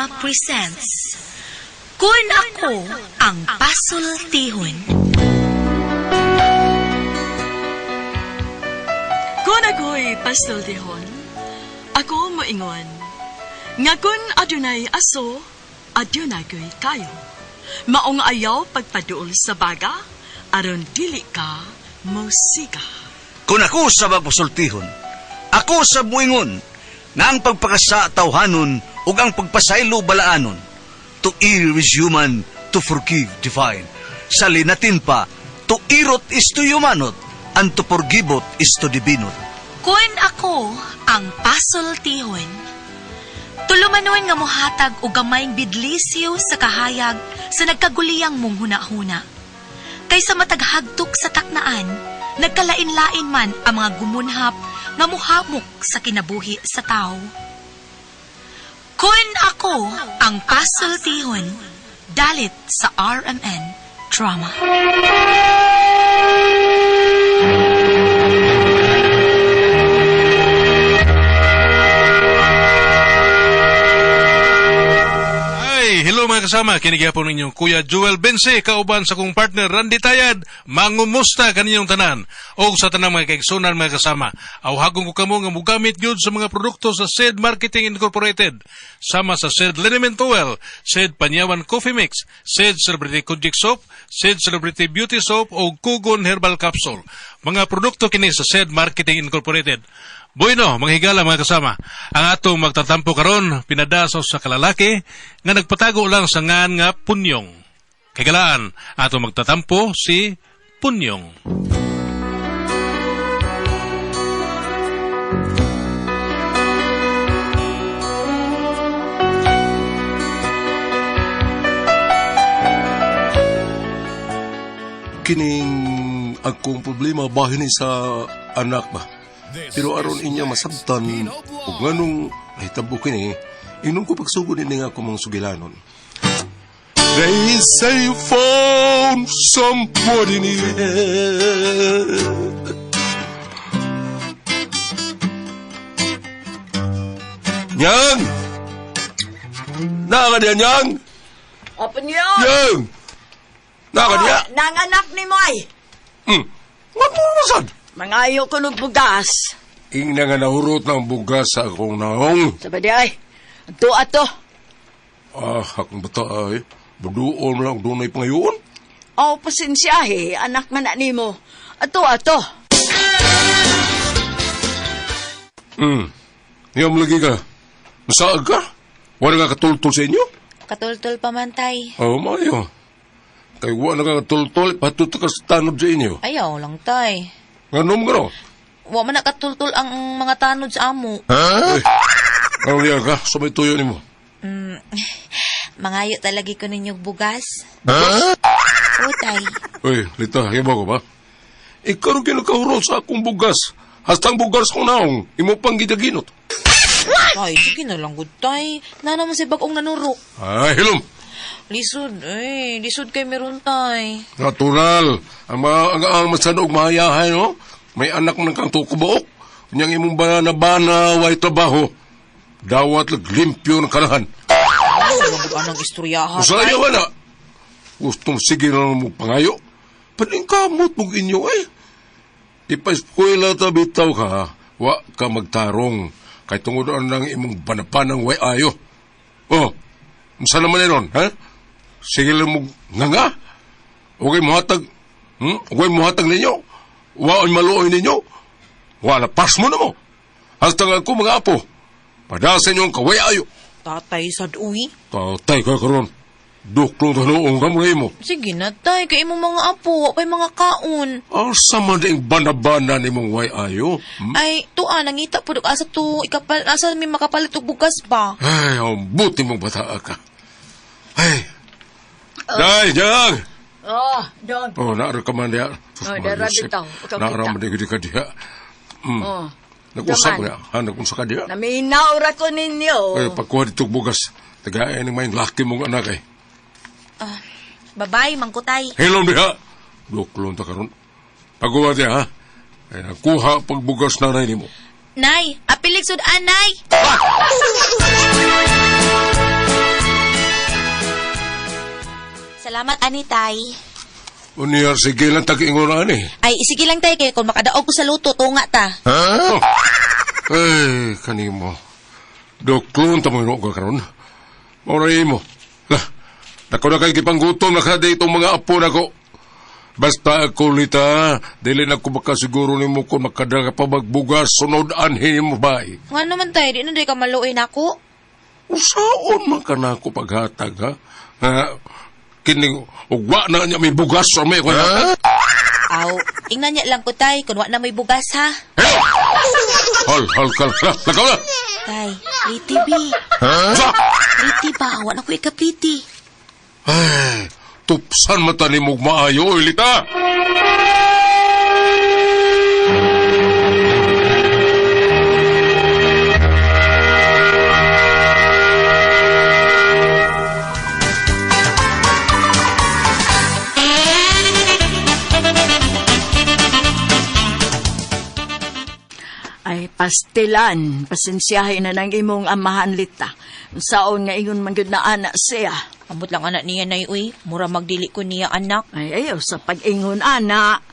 Drama presents Kun Ako Ang Pasultihon. Kun ako'y pasultihon, ako moingon. Nga kun adunay aso, adunay ko'y kayo. Maong ayaw pagpaduol sa baga, aron dili ka musika. Kung ako sa magpasultihon, ako sa buingon, nga ang pagpakasa tawhanon ug ang pagpasaylo balaanon. To err is human, to forgive divine. Sa linatin pa, to irot is to humanot, and to forgivot is to divinot. Kun Ako Ang Pasultihon. Tulumanon nga mohatag o gamayng bidlisyo sa kahayag sa nagkaguliyang mong huna-huna. Kaysa mataghagtok sa taknaan, nagkalain-lain man ang mga gumunhap nga muhamok sa kinabuhi sa tao. Kun Ako Ang Pasultihon, dalit sa RMN Drama. Hello mga kasama, kinigapon ninyong Kuya Joel Bense, kauban sa kong partner Randy Tayad, mangumusta kaninyong tanan. O sa tanang mga kaigsunan mga kasama, awhagong ko kamo nga mugamit gyud sa mga produkto sa SED Marketing Incorporated, sama sa SED Liniment Oil, SED Panyawan Coffee Mix, SED Celebrity Kojic Soap, SED Celebrity Beauty Soap o Kugon Herbal Capsule. Mga produkto kini sa SED Marketing Incorporated. Bueno, mga higala mga kasama, ang atong magtatampo karon pinadaso sa kalalaki nga nagpatago lang sa ngan nga Punyong. Kagalaan, atong magtatampo si Punyong. Kining akong problema bahin ni sa anak ba? Pero aron inya masabtan ug nganong nahitabo kini inom ko pagsugod ini nga akong mga sugilanon. They say you found somebody new. Nyang! Naka diya, Nyang! Apa niyo? Nyang! Naka diya! Nanganak ni Moy. What mo masad? Mangayo ko ng bugas. Ing na nga nahurot ng bugas sa akong naong. Sabadi ay, ato. Akong bata ay, baduon lang doon ay pangayon. Oh, pasensyahe, anak man na nimo. Ato. Niyam lagi ka. Masaag ka? Wala nga katultol sa inyo? Katultol pa man, tay. Mayo. Kay wala nga katultol, patuto ka sa tanod sa inyo. Ayaw lang, tay. Nganom gano? Wa man nakatultol ang mga tanod sa amo. Ha? Ano liya ka? So may tuyo ni mo? Mangayo talagi ko ninyong bugas. Ha? O, tay. Uy, Lita, hiba ko ba? Ikaw rin kinakahurol sa akong bugas. Hastang bugas kong naong, imo pang gidaginot. Ay, sige na lang, good tay. Na naman si bagong nanuro. Ay, hilom. Lisod kay meron tay. Natural. Ang masanog mahayahay, no? May anak mo ng kang tukubaok. Kanyang imong bana, way trabaho. Dawat lag limpyo ng kalahan. Anong istoryahan, tay? Usaya wala. Gustong sige na mo pangayo. Paningkamot mong inyo, eh. Ipa-eskwela tabitaw ka, wa ka magtarong. Kay tungod ang imong banapanang way ayo. Oh, masa naman yun, ha? Sige lang mo nga. Okay muhatag ninyo. Waan maluoy ninyo. Wala, pas mo na mo. Hasta nga ako mga apo. Padasan nyo ang kaway ayo. Tatay sad uwi. Tatay ka karon. Duklong tanoong kamuray mo. Sige na, tay. Kay imong mga apo, kay mga kaon. Asa man din banabana ni mong way ayo. Ay, tuan, nangita po. Asa to, asa may makapalit og bugas pa. Ay, ang buti mong bata ka. Ay. Day, Jang! Don. Oh, naara ka man diya. Dara bitaw. Naara man diya ka diya. Nag-usap nga. Nag-usap ka diya. Naminaura ko ninyo. Ay, pagkuha dito bugas. Tagayan ng may laki mong anak eh. Babay, mangkutay. Hilom diha. Duklong ta karon. Pagkuha diya, ha? Ay, nakuha pagbugas na nanay mo. Nay, apilig sud anay. Salamat, Anitay. Unyar, sige lang tag-ingunan eh. Ay, sige lang tay, kay kung makadaog ko sa luto, tunga ta. Oh. Ay, kanimo. Doklon ta mo yung ka karon. Maurayin mo. Lah, nako na kay gipanggutom na kada itong mga apo na ko. Basta ako lita, dili na ko makasiguro ni mo kung makadaga pa magbugas, sunod anhin mo ba eh. Nga naman tay, di na di ka maluin ako. Usaon man ka na ako paghatag ha? Kining ugwa na niya may bugas o may kaya. Aw, ingnan niya lang ko tay, kung wa na may bugas ha. Hey! Hal, lakaw na! Tay, pretty bi. Pretty ba? Wa na ko ika-pretty. Ay, tupsan mata ni mong maayo, Lita! Ay, pastilan. Pasensyahin na ng imong amahan, Lita. Saon nga ingon man gyud na anak siya. Ambot lang anak niya na uy. Mura magdili ko niya anak. Ay, ayaw sa pag-ingon, anak.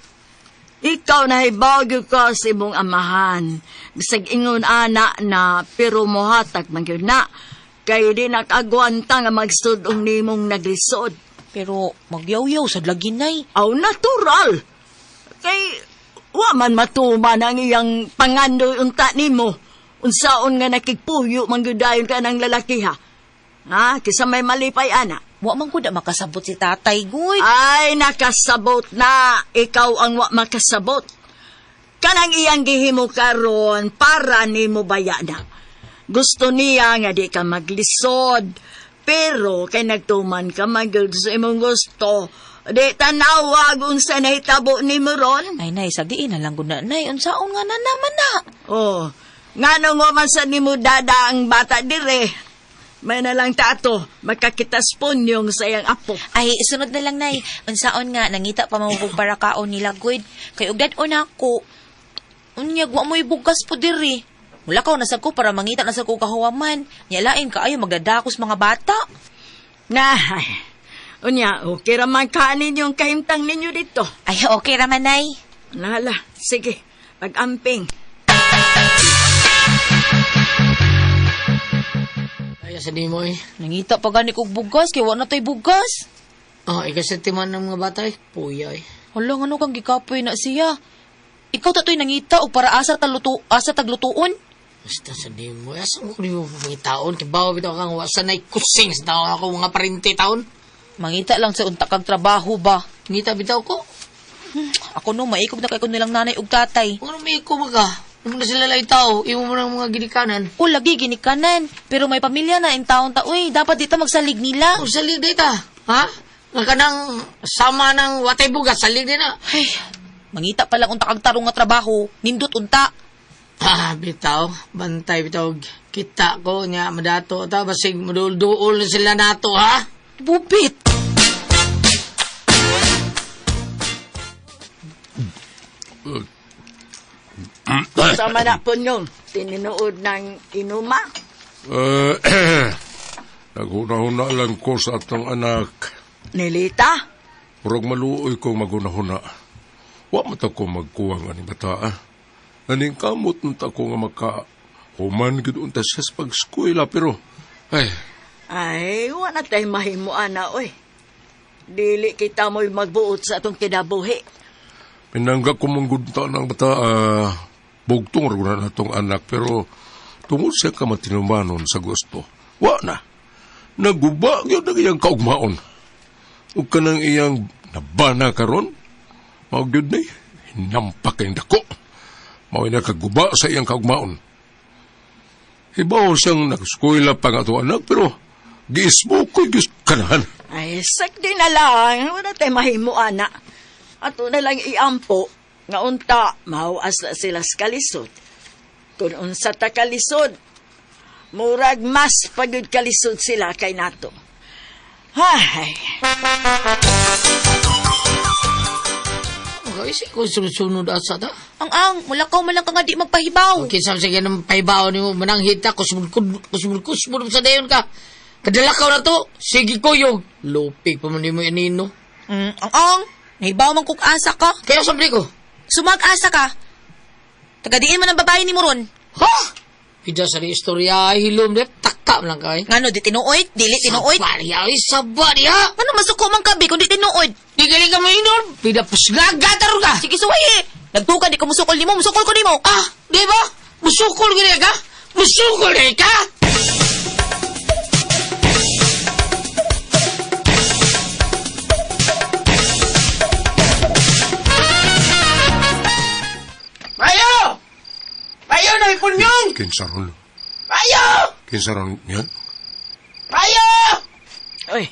Ikaw na ibagyo ka sa imong amahan. Bisag ingon, anak na, pero mohatag man gyud na. Kay di nakagwanta nga magsudong nimong naglisod. Pero magyaw-yaw sa laginay. Aw, natural. Kay wa man matuman ang iyang pangandoy unta nimo. Unsaon nga nakigpuyo manggudayon ka ng lalaki ha. Ha? Kisa may malipay, anak. Wa man ko da makasabot si tatay, guy. Ay, nakasabot na. Ikaw ang wa makasabot. Kanang iyang gihimo karon para nimo bayana. Gusto niya nga di ka maglisod. Pero kay nagtuman ka magyud sa imong gusto. Di tanawag unsa nahitabo nimo ron. Ay, nay, sagdiin na lang ko na, nay. Unsaon nga na naman na. Oh, ngano nga man sa nimo dada ang bata dire. May na lang tato, magkakitas punyong sa iyang apo. Ay, sunod na lang, nay. Unsaon nga, nangita pa mamupog para kaon nila, guid. Kay ugdad una ko. Unyag, wa mo ibugas po diri. Mula ka nasag ko para mangita nasag ko kahuwaman. Nyalain ka ayo magdadakos mga bata. Nah, unya, okay raman kanin yung kahimtang ninyo dito. Ay, okay raman, nay. Nala, sige, pag-amping. Kaya sa di mo eh. Nangita pa gani kog bugas, kay wa na tay bugas. Ikasentiman ng mga bata eh. Puya eh. Hala, ano kang gikapoy na siya? Ikaw tatoy nangita o para asa taglutuon? Basta sa di mo. Asa mo kung di mo mga taon. Kibawa bitaw kang wasanay kusing sa taon ako mga parinti taon. Mangita lang sa unta kag trabaho ba? Ngita bitaw ko. Ako no, maikog na kay ko nilang nanay ug tatay. Kung ano may iko maga. Huwag na sila lang tao. Imo mo ng mga ginikanan. O, lagi ginikanan. Pero may pamilya na in taon ta. Uy, dapat dito magsalig nila. Kung salig na ita. Ha? Nga ka ng sama ng watay bugas. Salig din na. Ay, mangita pa lang unta kag tarong nga trabaho. Nindot unta. Bitaw. Bantay bitaw. Kita ko niya madato. Basig madul-duol na sila nato ha. Bubit. Sama na po nyong tininood ng inuma. Naghuna-huna lang ko sa atong anak. Nilita? Murag maluoy ko maghuna-huna. Wa mata ko magkuwang ani bata. Naning kamot nta ko nga makahuman gid unta siya sa pag-eskwela pero Ay, wala tayo mahimuan na, oy. Dili kita mo'y magbuot sa atong kinabuhi. pinangga ko manggunta ng bata. Bugtong ragunan natong anak pero tungod siya ka matinumanon sa gusto. Wa na. Naguba yun ang iyang kaugmaon. Ug kanang iyang nabana karon, mao gyud ni hinampak ang dako. Mao na kaguba sa iyang kaugmaon. Ibaw siyang nag-eskwela pa nga to anak pero giismo ko kanahan. Ay, sakdi na lang. Wala tayo mahimuan na. Ato na lang iampo nga unta, mahuas na sila sa kalisod. Kung unsa ta kalisod, murag mas pagod kalisod sila kay nato. Hay. Okay, kung sunod asa ta. Ang, mula ka man lang ka nga di magpahibaw. Okay, sige ng paibaw ni mo mananghita kusmul sa dayon ka. Kadalakaw na to. Sige kuyog. Lupig pa man mo inino. Ang nahibaw man kung asa ka. Kaya sabi ko, Sumag-asa ka. Tagadiin man ang babae ni Moron. ha? Pidya sa istorya, hilom de, takam lang kay. Ngano, di tinuoy? Dili tinuoy? Sabariya, sabariya. Ano masuko man kabi kung di tinuoy? Di galing ka mainom. Pida pusgagataro ka. Sige, suway Nagtuka, di ko musukol ni mo. Musukol ko ni mo. Ah, di ba? Musukol gini ka? Musukol gini ka? Mayo! Mayo na ipunyong! Kinsaron. Mayo! Kinsaron yan? Mayo! Oy,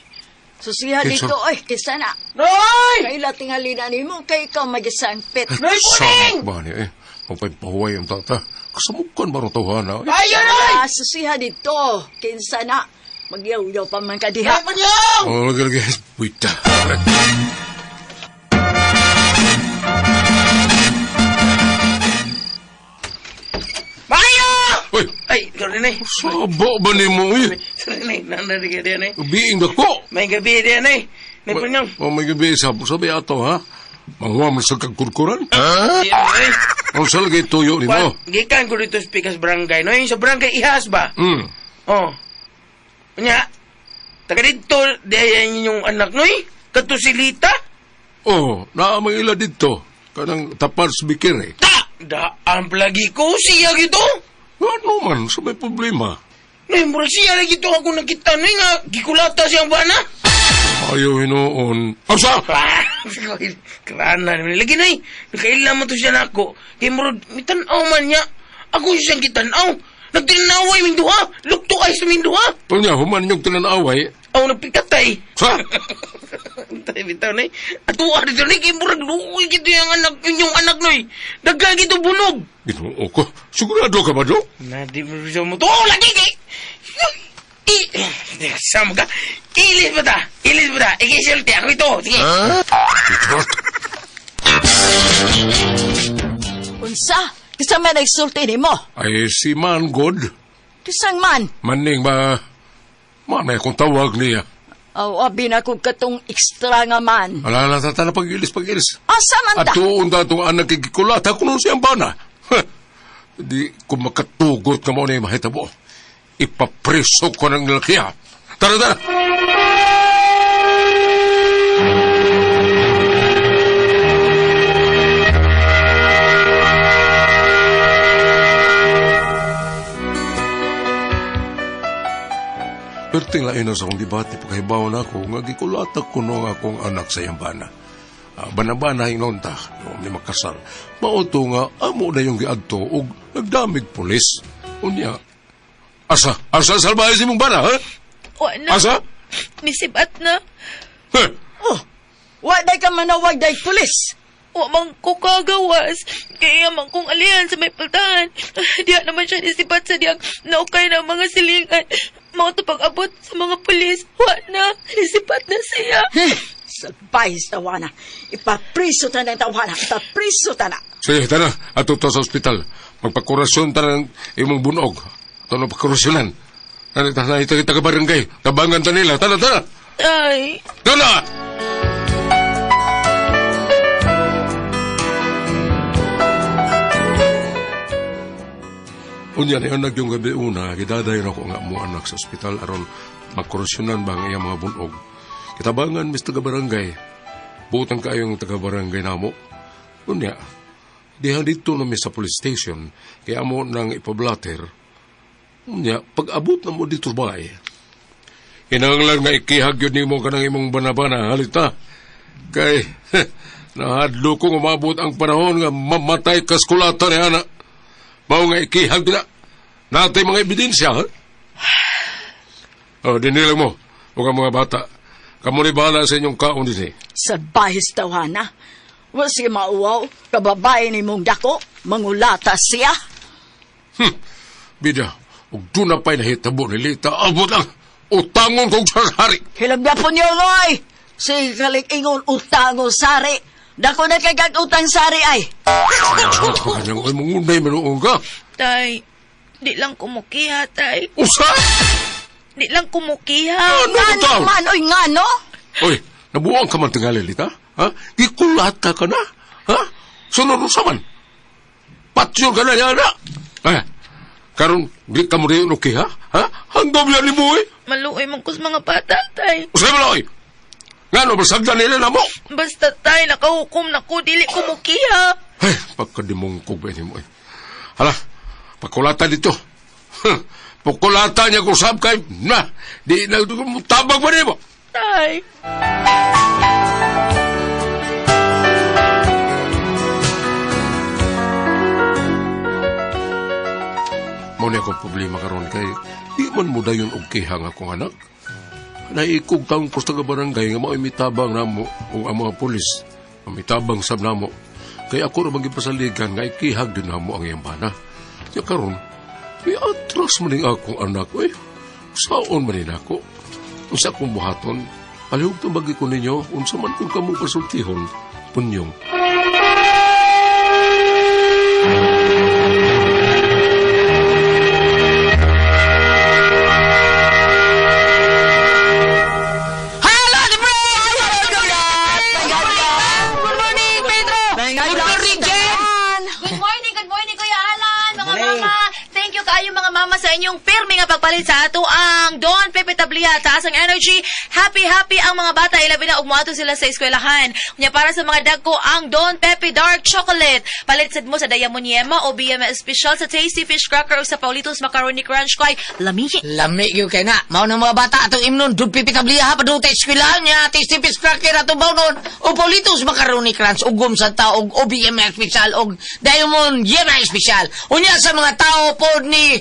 susiha Kinsa? dito, oy, kisana. Noy! Kaila tingali na ni mo, kay ikaw magisangpit. Noy puning! Sama ba niya eh? Magpapahuay ang tata. Kasamukan ba rin tawhana? Mayo noy! Susiha dito, kinsana. Magyaw-yaw pa man ka diha. Noy punyong! Oh, lagi-lagi. Wait. Mayo! Uy, Ay, sorry na saba ba ni mo eh? Sorry na, nandarig ka diyan Biing na ko. May gabi diyan Noy punyong. Oh, may gabi sabi ato ha? Manguha mo sa kagkurkuran? Diyan Ang salagay tuyo ni mo? Gikan ko dito sa Pikas Barangay. Noy, sa barangay Ihas ba? Oh. Kanya, taga dito, diyan yung anak, Noy. Kato si Lita. Oh, naamang ila dito. Kanang tapar sa bikir eh. Daan palagi ko, siya gito. Ano man, sa may problema. Noy, mura siya lagi ito ako nakita, Noy, nga gikulata siyang bana. Ayaw hinoon. Asa? Kerana naman. Lagi na nakailan mo to siya na ako. Kaya murad, may tanaw man niya. Ako siyang kitanaw. Nagtinanaway min duha. Lukto ay sa min duha. Panya, human yung tinanaway. Ako nagpikatay. Sa? Tayo bitaw na Atuwa dito na kaya murag luoy gito yung anak no Dagang gito bunog. Ginoo ko. Sigurado ka ba do? Nadi mo siya mo to. Oh, lagi kay. Sama ka. Ilis ba ta? Ikisulti ako ito. Sige. Unsa? Kisama na isulti ni mo? Ay, si Man God. Kisang man? Maning ba... Manay akong tawag niya. Abi na kong katong ekstra nga man. Alala tata na pag-ilis. Asa man At ta? tuon datong anak kikikulata ko nung siyang bana. Di ko makatugot ka mo na yung mahitabo. Ipapreso ko ng lalaki ha. Tara. Perting lain na sa akong debate pagkahibaw na ako nga gikulatak ko nung akong anak sa yambana. Banabana hinonta noong ni makasal. Mauto nga amo na yung giadto ug nagdamig pulis. Unya. Asa salbahe si mong bana, ha? Wala. Asa? Misibat na. Heh. Oh, waday ka manawag day pulis. Wa man ko kagawas. Kaya man kong alihan sa may paltahan. Diya naman siya nisipat sa diyang naukay ng mga silingan. Mga to pag-abot sa mga pulis. Wa na. Nisipat na siya. Sabay sa tawana. Ipapriso ta na yung tawana. Ipapriso ta na. Sige, tara. Ato to sa ospital. Magpakurasyon ta ng imong bunog. Ito na pakurasyonan. Ito barangay. Tabangan ta nila. Tara. Ay. Tara! Unya na yun yung gabi una, gidadayon ako nga mo anak sa ospital aron magkorosyonan ba ang iyang mga bunog. Kitabangan, mis taga-barangay. Buutang kayong taga-barangay na mo. Unya, dihan dito na sa police station, kaya mo nang ipablatter. Unya, pag-abot na mo dito ba hinanglang na ikihag yun ni mo ka ng imong banabana, halita. Kay, nahadlo kong umabot ang panahon nga mamatay kaskulata ni anak. Mao nga ikihag na. Natay mga ebidensya, ha? Dinilang mo. Huwag ang mga bata. Kamu ni bahala sa inyong kaon din eh. Sabay sa tawana. Wa siya mauwaw. Kababae ni mong dako. Mangulata siya. Bida, huwag doon na pa'y nahitabo ni Lita. Abot ang utangon kong sari. Hilagda po niyo, Loy. Si kalig-ingon utangon sari. Dako na kagag utang sari ay. Kanyang ay mangunay manuong ka. Tay. Di lang kumukiha, tay. Usa! Di lang kumukiha. Ano Nga ba taon? naman, oy nga no? Oy, nabuang ka man tingali, Lita? Ha? Gikulata ka na? Ha? Sunod sa man? Patsyo ka na yan, ha? Karon, di ka mo rin okay, ha? Ha? Hanggang yan ni mo, eh. Maluoy man ko sa mga bata, tay. Usay mo na, oy. Nga no, masagdan nila na mo. Basta, tay, nakahukom na ko, dili kumukiha. Ay, pagkadimong kubay mo, eh. Hala, pakulata dito. Pakulata niya kung sab kay, na, di na, tabag pa mo. Tay. Muna akong problema karon kay di man mo dayon og kihang akong anak. Naikog taong kusta ka barangay nga mao'y mitabang namo o ang mga pulis. Ang mitabang sab namo. Kay ako ra magipasaligan nga ikihag din namo ang iyang bana. Ya karon, may atras man ning akong anak oy. Saon man din ako. Unsa akong buhaton? Palihog to bagi ko ninyo unsa man kung kamo pasultihon punyong. Sa inyong pirmi nga pagpalit sa ato ang Don Pepe Tabliha, taas ang energy, happy ang mga bata, ilabi na umuato sila sa eskwelahan. Kanya para sa mga dagko ang Don Pepe Dark Chocolate, palit sad mo sa Diamond Yema o BMS Special sa Tasty Fish Cracker o sa Paulitos Macaroni Crunch kay lamihi. Lami yung kay na. Mao ng mga bata atong imnon, Don Pepe Tabliha, padung tayo eskwelahan niya, Tasty Fish Cracker atong bawnon, o Paulitos Macaroni Crunch, o Gum sa tao, o BMS Special, o Diamond Yema Special. Unya sa mga tao po ni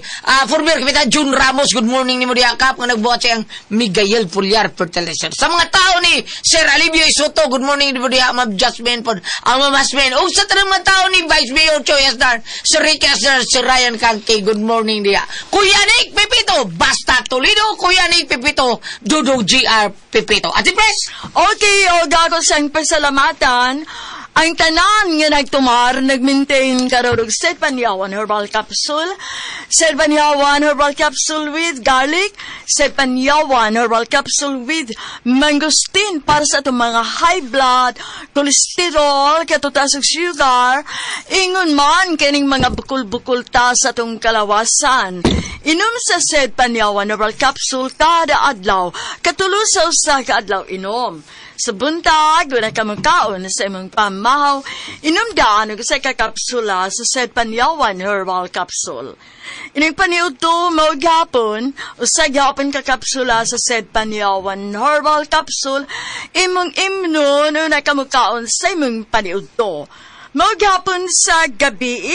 former Kapitan Jun Ramos, good morning ni mo diakap nga nagbuhat siyang Miguel Foliar Fertilizer. Sa mga tao ni Sir Alivio Isoto, good morning ni mo diakap, Ma'am Jasmine po, ang mamasmen. O sa tanang mga tao ni Vice Mayor Choy Asdar, Sir Ricky Asdar, Sir Ryan Kangke, good morning diya. Kuya Nick Pepito, Basta Toledo, Kuya Nick Pepito, Dudong GR Pepito. Ati Pres? Okay, o gago siyang pasalamatan. Ang tanan nga nagtumar, nag-maintain karorog Set Panyawan Herbal Capsule, Set Panyawan Herbal Capsule with garlic, Set Panyawan Herbal Capsule with mangosteen para sa itong mga high blood, cholesterol, katutas og sugar, ingon man kining mga bukol-bukol ta sa itong kalawasan. Inom sa Set Panyawan Herbal Capsule kada adlaw, katulo sa usa ka adlaw inom. Sa buntag, wala ka magkaon sa imong pamahaw, inumdaan og sa kakapsula sa Set Panyawan Herbal Capsule. Ining paniud to, maugapon, o sa gapon kakapsula sa Set Panyawan Herbal Capsule, imong imnon o nakamagkaon sa imong paniud to. Maghapon sa gabi,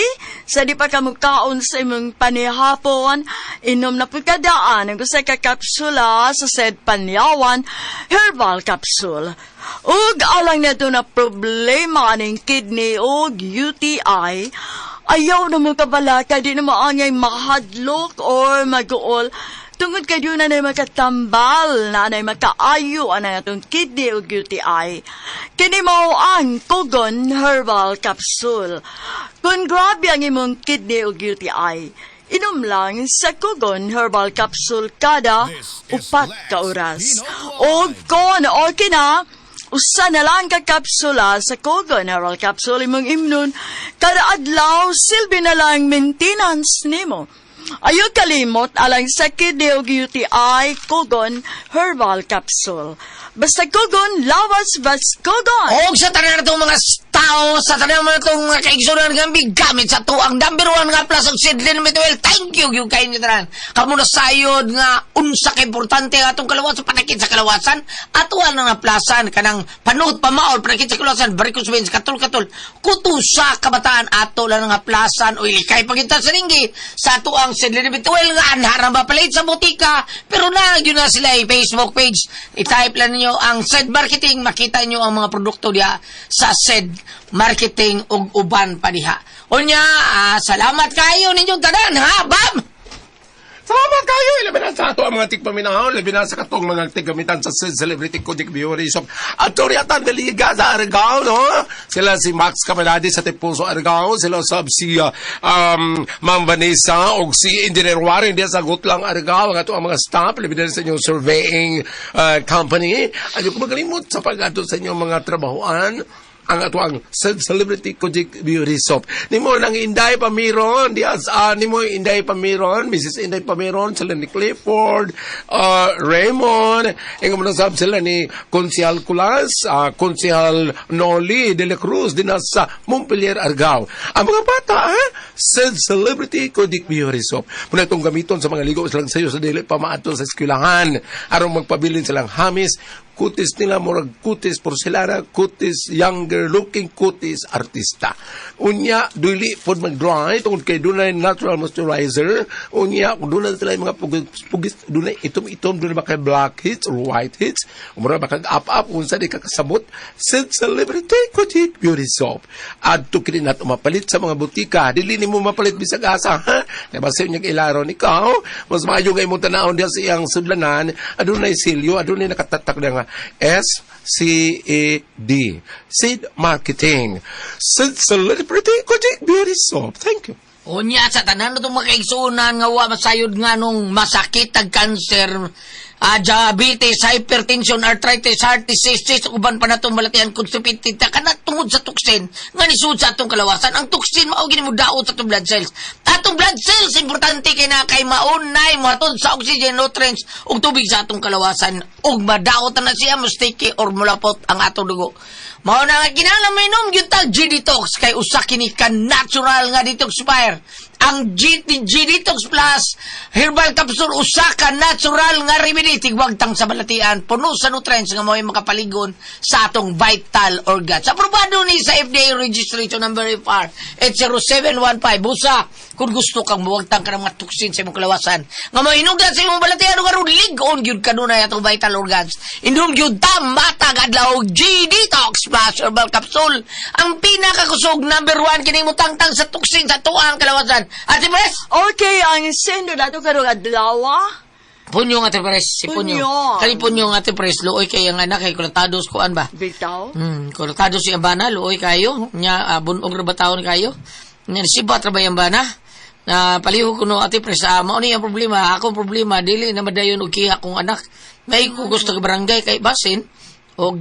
sa di pa kamugkaon sa imong panihapon, inom na pagkadaan ang gusto kakapsula sa Set Panyawan Herbal Capsule. Ug alang na ito na problema ng kidney o UTI, ayaw na mo kabalaka, di na maangay makahadlok or mag-uol, tungod kayo na makatambal, na makaayo na itong kidney o UTI. Kini mo ang Kogon Herbal Capsule. Kung grabe ang imong kidney o UTI, inom lang sa Kogon Herbal Capsule kada 4 ka oras. O kung okay na, usa na lang ka kapsula sa Kogon Herbal Capsule imong imnon, kada adlaw silbi na lang maintenance nimo. Ayaw kalimot alang sa kidney o UTI, Kogon Herbal Capsule. Basta Kogon, lawas bas Kogon. O sa tanan na itong mga tao, sa tanan na itong mga kaigsunan nga gamit sa to, ang number 1 nga plus ang Sidlin Mituel, thank you, yung kain nyo tanan. Kamu na sayod nga unsa ka importante atong kalawasan, panakit sa kalawasan, atuan na nga plasan, kanang panood pamaol, panakit sa kalawasan, barikos bens, katul-katul, kutusa kabataan, ato lang nga plasan, o ilikay pagintan sa ringgi, sa ato ang Sidlin Mituel nga anharang mapalit sa butika, pero na, yun na sila yung Facebook page, i-type lang ninyo ang SED Marketing, makita nyo ang mga produkto diya sa SED Marketing ug uban pa diha. Unya, salamat kayo ninyong tanan, ha, Bam? Salamat kayo. Ilabi na sa ato ang mga tigpaminahon. Ilabi na sa katong mga tigamitan sa Celebrity Kodik Biorisom. At Toriatan de Liga sa Argao, no? Sila si Max Caminadi sa Tipuso Argao. Sila si Ma'am Vanessa o si Engineer Warren. Hindi sagot lang Argao. Ang ato ang mga staff. Ilabi na sa inyong surveying company. Ayaw ko magalimot sa pag-ato sa inyong mga trabahoan. Ang ato ang Celebrity Kodik Biurisop. Nimo nang Inday Pamiron, nimo Inday Pamiron, Mrs. Inday Pamiron, sila ni Clifford, Raymond, ang mga sab sila ni Konsehal Kulas, Konsehal Noli de la Cruz, dinas sa Montpelier, Argao. Ang mga bata, Celebrity Kodik Biurisop. Muna itong gamiton sa mga ligo silang sayo sa dili pamaato sa eskwelahan. Arong magpabilin silang hamis, kutis nila, murag kutis porcelana, kutis younger looking kutis artista. Unya, dili pod mag-dry, tungkol kay dunay natural moisturizer. Unya, kung dunay sila yung mga pugis, dunay itom-itom, dunay ba kay black hits or white hits, umura ba kag up-up, kung saan di kakasabot, Celebrity Kodik Beauty Soap. At tukinin natin mapalit sa mga butika. Dili ni mo mapalit bisag asa, ha? Diba sa inyong ilaron ikaw, mas maayo ngay mo tanawon diya sa iyang sudlanan, adunay silyo, adunay nakatatak na nga SCAD. Seed Marketing. Celebrity Kodik Beauty Soap. Thank you. Unya, sa tanan na itong makaigsunan nga wa masayod nga nung masakit ag cancer, diabetes, hypertension, arthritis, heart disease, uban pa na itong malatihan constipated, ka na tungod sa tuksin, nga nisud sa atong kalawasan. Ang tuksin, maugin mo daot sa itong blood cells. Atong blood cells, importante kay na kay maunay, matod sa oxygen, nutrients, ug tubig sa atong kalawasan, ug madaot na siya, mustiki, or mulapot ang atong dugo. Mao na nga kinahanglan mainom gyud tag G-Detox kay usa kini ka natural nga detoxifier. Ang G-Detox Plus herbal capsule usa ka natural nga remedy tigwagtang sa balatian, puno sa nutrients nga mao'y makapaligon sa atong vital organs. Aprobado ni sa FDA registration number FR 80715. Busa kung gusto kang muwagtang ka ng mga tuksin sa imong kalawasan nga mainugdan sa imong balatian ug aron lig-on gyud kanunay atong vital organs. Indom gyud ta matag adlaw G-Detox Plus herbal capsule ang pinakakusog number 1 kini mo tangtang sa tuksin sa tuang kalawasan. Ate Pres? Okay, ang sendo nato karong adlaw. Punyong Ate Pres, si Punyong. Kali Punyong Ate Pres, luoy kay ang anak kay kulatados kuan ba? Bitaw. Kulatados si Ambana, luoy kayo. Nya bunog ra bataon kayo. Nya sibat ra ba yung Ambana? Na palihog kuno Ate Pres, mao ni ang problema, akong problema dili na madayon og kiha kong anak. May ko gusto ka barangay kay basin og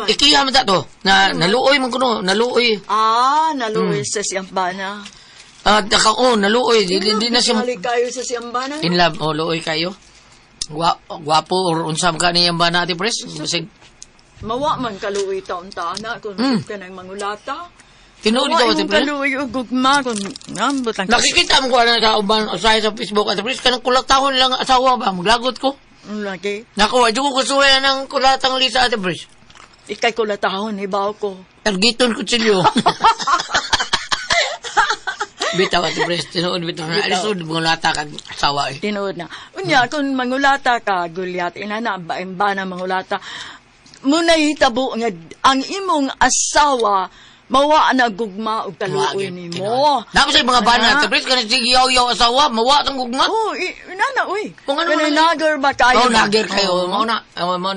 ikiha man to. Naluoy man kuno, naluoy. Naluoy sa Siyambana. Naluoy. Di na siya... Naluoy kayo sa Siyambana? In love, luoy kayo. Gwapo, or unsam ka ni Yambana, Ate Pres. Mawa man kaluoy taon-taon na kung ka ng mangulata. Tinuod ka, Ate Pres? Kaluoy o gugma kung butang nakikita mo ko na kauban usahay sa Facebook, Ate Pres. Kanang kulatahon lang asawa ba? Maglagot ko. Lagi. Nakuha, di ko kusuya ng kulatang lisa, Ate Pres. Ikay kulatahon, ibaw ko. Targiton ko silyo. Bitaw, Ate Pres. Tinuod, bitaw. Alisod, mangulata kag asawa eh. Tinuod na. Unya, kung mangulata ka, gulyat, inana, ba na mangulata, muna hitabo nga, ang imong asawa, mawa na gugma o kaluoy ni mo. Dapat sa mga bana, Ate Pres, kanang sige yaw asawa, mawa tang gugma. Inana, uy. Kung ano kanang nager ba kayo? Nager kayo. Mao na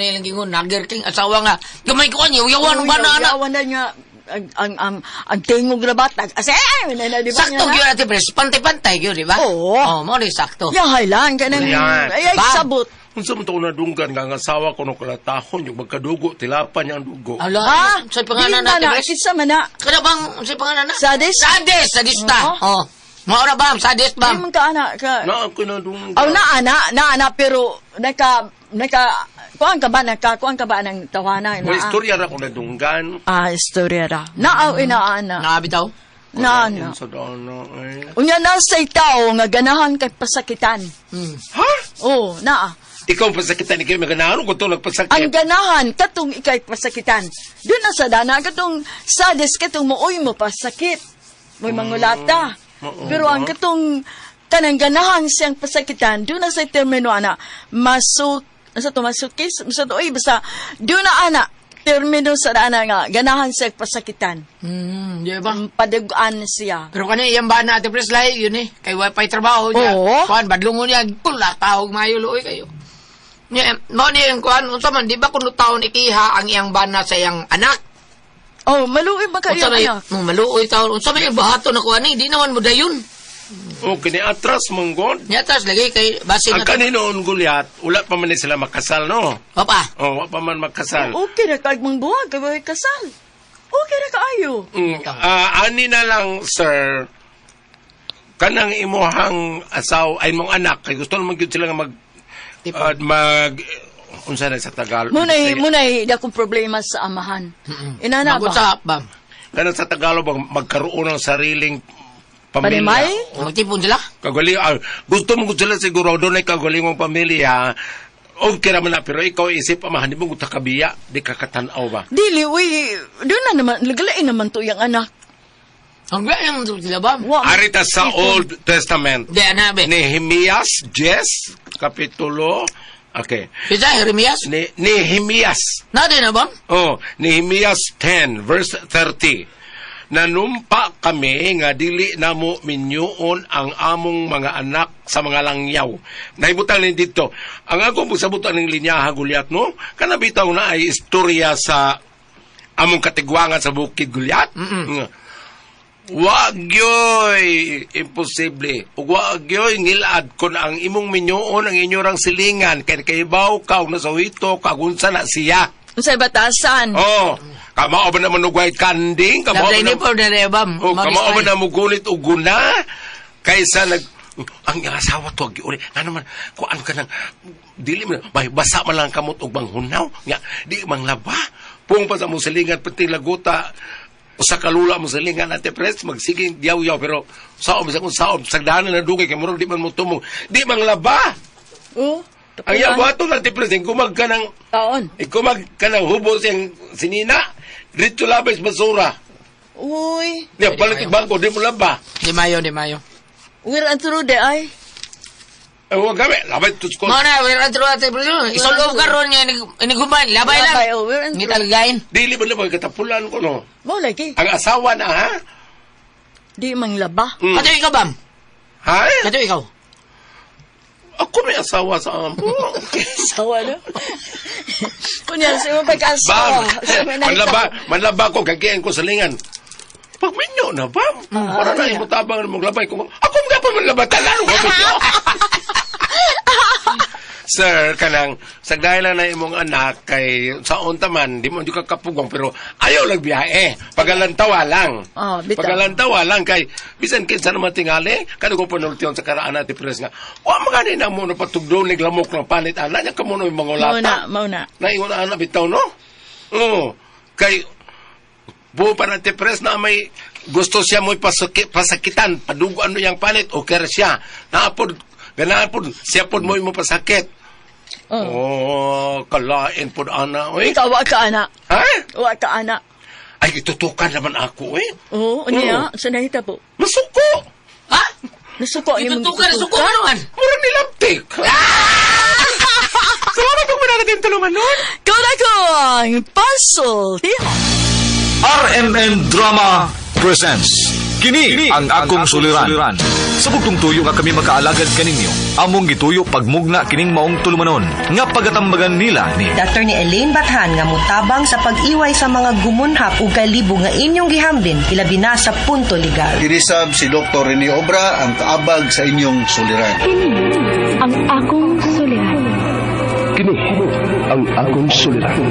ilang gingon, nager king asawa nga. Gamay ko kanyo, yawan ba na anak? Yawan na nga, ang tingog na batag. Ase, di ba sakto gyud Ate Pres, pantay-pantay gyud, di ba? Oo. Mao ni sakto. Yahay lang, kanang, ay sabot. Kung sa mga nadunggan nga ang asawa ko nung kulatahon, yung magkadugo, tilapan niya ang dugo. Ala, sa pangalan na, Ate Pres? Kisa man na. Kada bang, sa pangalan na? Sadis? Sadista. Oo. Maura bam, sadist bam. Hindi man ka anak ka. Na ako nadunggan. Na, pero, kuhaan ka ba ng tawanan? May istorya ra ko nadunggan. Istorya ra. Naaw, inaana. Nakabitaw? Naana. Sa dana, ay. Unya na sa tao nga ganahan kay pasakitan. Ha? Oo, naa. Ikaw pasakitan, ikaw maganahan ko ito nagpasakit. Ang ganahan, katong ikay pasakitan. Doon na sa dana, katong sadis, katong mooy mo pasakit. May mangulata. Pero ang katong kanang ganahan siyang pasakitan, doon na sa termino, ana, masukis, basta, doon na, ana, termino sa dana nga, ganahan sa pasakitan. Di ba? Padugaan siya. Pero kani iyang ba natin preslay, yun kay wifi trabaho niya. Oo. Kuan, badlungon niya, pula, tawag mayo luoy kayo. Mo niya yung kuan, unsa man, di ba kung taon ikiha ang iyang bana sa iyang anak? Oh, maluoy ba kayo Unsa anak? maluoy taon, unsa man yung bahato na kuan di naman mo dayon. O, kini atras manggod. Nyatas lagi kay base Ang na. kaninoon Gulyat, wala pa man ni sila makasal, no? Papa, O, wala pa man makasal. Okay na kag mang buwag, kay kasal. Okay na kaayo. Ani na lang, sir, kanang imuhang ay mong anak, kay gusto naman yun sila nga unsa na sa Tagalog? Munay, di akong problema sa amahan. Inana ba? mag-usap ba? Kanang sa Tagalog, magkaroon ng sariling pamilya. Panimay? Magtipon sila? Kagaling, gusto mo sila siguro, doon ay kagaling mong pamilya, okay naman na, pero ikaw isip, amahan, di mo kabiya, di ka katanaw ba? Dili, uy, doon na naman, lagalain naman to yung anak. Ang gaya naman sila ba? Arita sa Old Testament, Di, anabe. Nehemias 10, kapitulo, okay, Pisa, Jeremias? Nehemias, Natin na ba? Nehemias 10, verse 30. Nanumpa kami nga dili namo minyoon ang among mga anak sa mga langyaw. Nahibutan ni dito. Ang akong sabutan ng linyaha Gulyat, no? Kanabitaw na ay istorya sa among katigwangan sa bukid Gulyat. Wag yoy imposible. Wag yoy ngilad kun ang imong minyoon ang inyorang silingan kay kaibaw ka na sa wito kagunsa na siya. Sa batasan. Kamao ba naman ugay kanding? Kamao ba Nablay ni po na rebam. kamao ba na mugulit og guna? Kaysa ang iyang asawa to agi ano man kuan ka nang dili man may basa man lang kamot og banghunaw nga di mang laba. Pung pa sa mo silingan pati laguta usa ka lula mo silingan ate pres magsiging diyaw-yaw pero saom sa daanan na dugay kay murag di man mo tumong di mang laba. Ang yabato na ate pres kumag ka ng taon. Ikumag ka ng hubos yung sinina, dito labas basura. Uy. Niya, balik bangko, di mo laba. Di mayo. We're antrude ay. Huwag kami, labay tuskot. Mao na, we're antro ate bro. Isolve ka ron niya, iniguman, labay lang. We're Hindi antrude. talagayin. Dili mo labay, katapulan ko, no? Mo lagi. Ang asawa na, ha? Di mang laba. Kato ikaw, Bam? Ha? Kato ikaw? Ako may asawa sa amo. Sawa na. Kunya, sa mo pagkasawa. Bam, manlaba ko, gagiyan ko sa lingan. Pagminyo na, Bam. Para na yung mutabang mong labay ko. Ako mga pa manlabatan, ano ba mo? Sir, kanang sagdahil lang na imong anak kay sa untaman, di ka kapugong pero ayaw lang biyahe. Pagalantawa lang. Bitaw. Pagalantawa lang kay bisan kinsa naman tingali, kano ko panultiyon sa karaan natin pres nga. Wa magani na mo na patugdo ni lamok ng panit ana nya kamo no mangolata. Mauna. Naingon ana bitaw no? Kay buo pa natin pres na may gusto siya mo'y pasakitan, padugo ano yung panit, okay siya. Naapod, ganahan po, siya po mo'y mo pasakit. Kalain po ana, oy. Ikaw, wa ka anak. Ha? Wa ka anak. Ay, itutukan naman ako, eh. Niya, sa nahita po. Masuko! Ha? Nasuko ni mong Itutukan, nasuko ka naman. Murang nilaptik. Salamat kung mananatin tulungan nun. Kaunakong puzzle. RMN Drama presents Kini ang akong suliran. Sa bugtong tuyo nga kami makaalagad kaninyo, among gituyo pagmugna kining maong tulumanon nga pagatambagan nila ni Dr. ni Elaine Bathan nga mutabang sa pag-iway sa mga gumunhap ug kalibo nga inyong gihambin ilabi na sa punto legal. Kinisab si Dr. Rene Obra ang kaabag sa inyong suliran. Ang akong suliran. Kini ang akong suliran.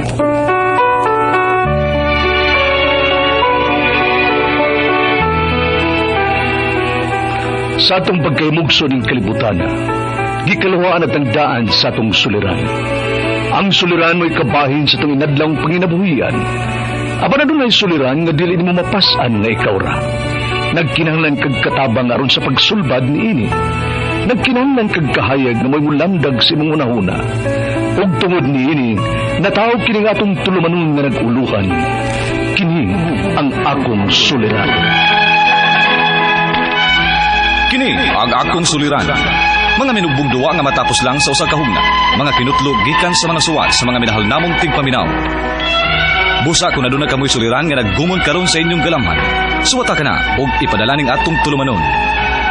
Sa atong pagkaymugso ng kalibutan, gikalawaan at ang daan sa atong suliran. Ang suliran mo'y kabahin sa itong inadlang panginabuhian. Aba na doon ay suliran nga dili mo mapasan nga ikaw ra. Nagkinahanglan kag katabang aron sa pagsulbad ni ini. Nagkinahanglan kag kahayag na mo'y mulamdag sa imong unahuna. Ug tungod ni ini, natawag kini nga atong tulumanon nga nag-uluhan. Kini ang akong suliran. Kini ang akong suliran. Mga minugbong duwa nga matapos lang sa usa ka hugna. Mga kinutlog gikan sa mga suwat sa mga minahal namong tigpaminaw. Busa kung naduna kamoy suliran nga naggumon karon sa inyong galamhan. Suwata ka na og ipadalaning atong tulumanon.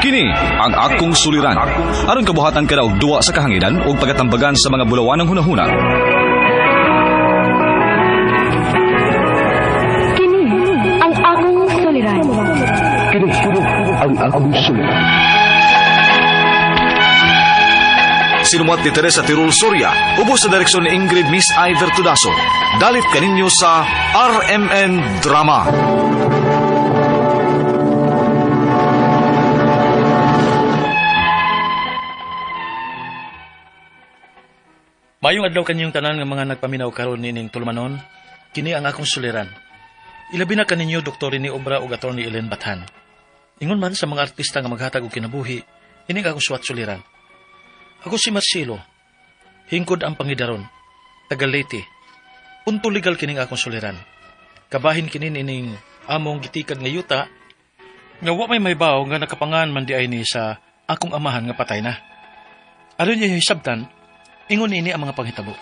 Kini ang akong suliran. Aron kabuhatan ka na og duwa sa kahanginan og pagatambagan sa mga bulawan ng hunahuna. Kini ang akong suliran. Kini ang akong suliran. Sinumat ni Teresa Tirul Soria, ubos sa direksyon ni Ingrid Miss Iver Tudaso. Dalit kaninyo sa RMN Drama. Mayong adlaw kanyang tanan nga mga nagpaminaw karon nining tulumanon, kini ang akong suliran. Ilabi na kaninyo Dr. ni Obra ug Atty. Ellen Bathan. Ingon man sa mga artista nga maghatag og kinabuhi, ini ang akong suwat suliran. Ako si Marcelo, hingkod ang pangidaron, taga Leyte. Punto legal kining akong suliran. Kabahin kini nining among gitikad nga yuta, nga wa may baw nga nakapangan man di ay ni sa akong amahan nga patay na. Aron niya hisabtan, ingon ini ang mga panghitabo.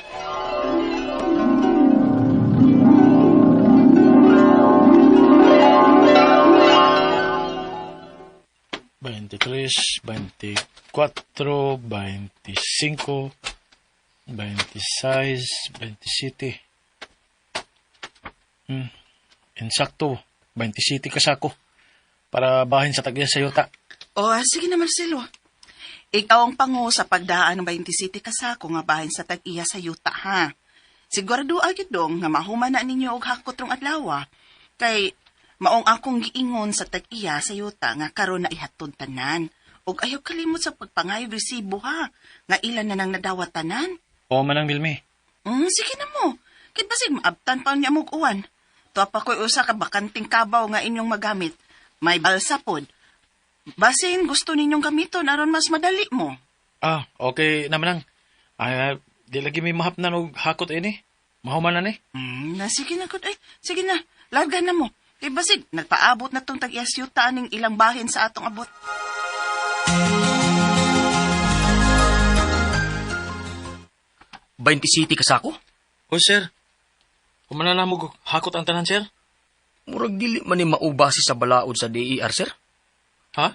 $23, $24, $25, $26, $27. Insakto, 27 kasako para bahin sa tagya sa yuta. Sige na Marcelo. Ikaw ang pangu sa pagdaan ng 27 kasako nga bahin sa tag-iya sa yuta, ha? Sigurado agad dong nga mahuman na ninyo og hakot rong adlaw. Kay maong akong giingon sa tag-iya sa yuta nga karon na ihatod tanan. Og ayaw kalimot sa pagpangayog resibo, ha? Nga ilan na nang nadawat tanan. Manang Vilmi. Sige na mo. Kit basig maabtan pa niya mong uwan. Tuwa pa ko'y usa ka bakanting kabaw nga inyong magamit. May balsa pod. Basin gusto ninyong gamiton aron mas madali mo. Okay naman lang. Di lagi may mahapnan og hakot ini. Mahuman na ni. Sige na, good. Sige na, larga na mo. Kay basig, nagpaabot na tong tag-iyasyuta ning ilang bahin sa atong abot. $27 kasako? Sir. Kumana na mo hakot ang tanan, sir? Murag dili man ni maubasi sa balaod sa DER, sir. Ha?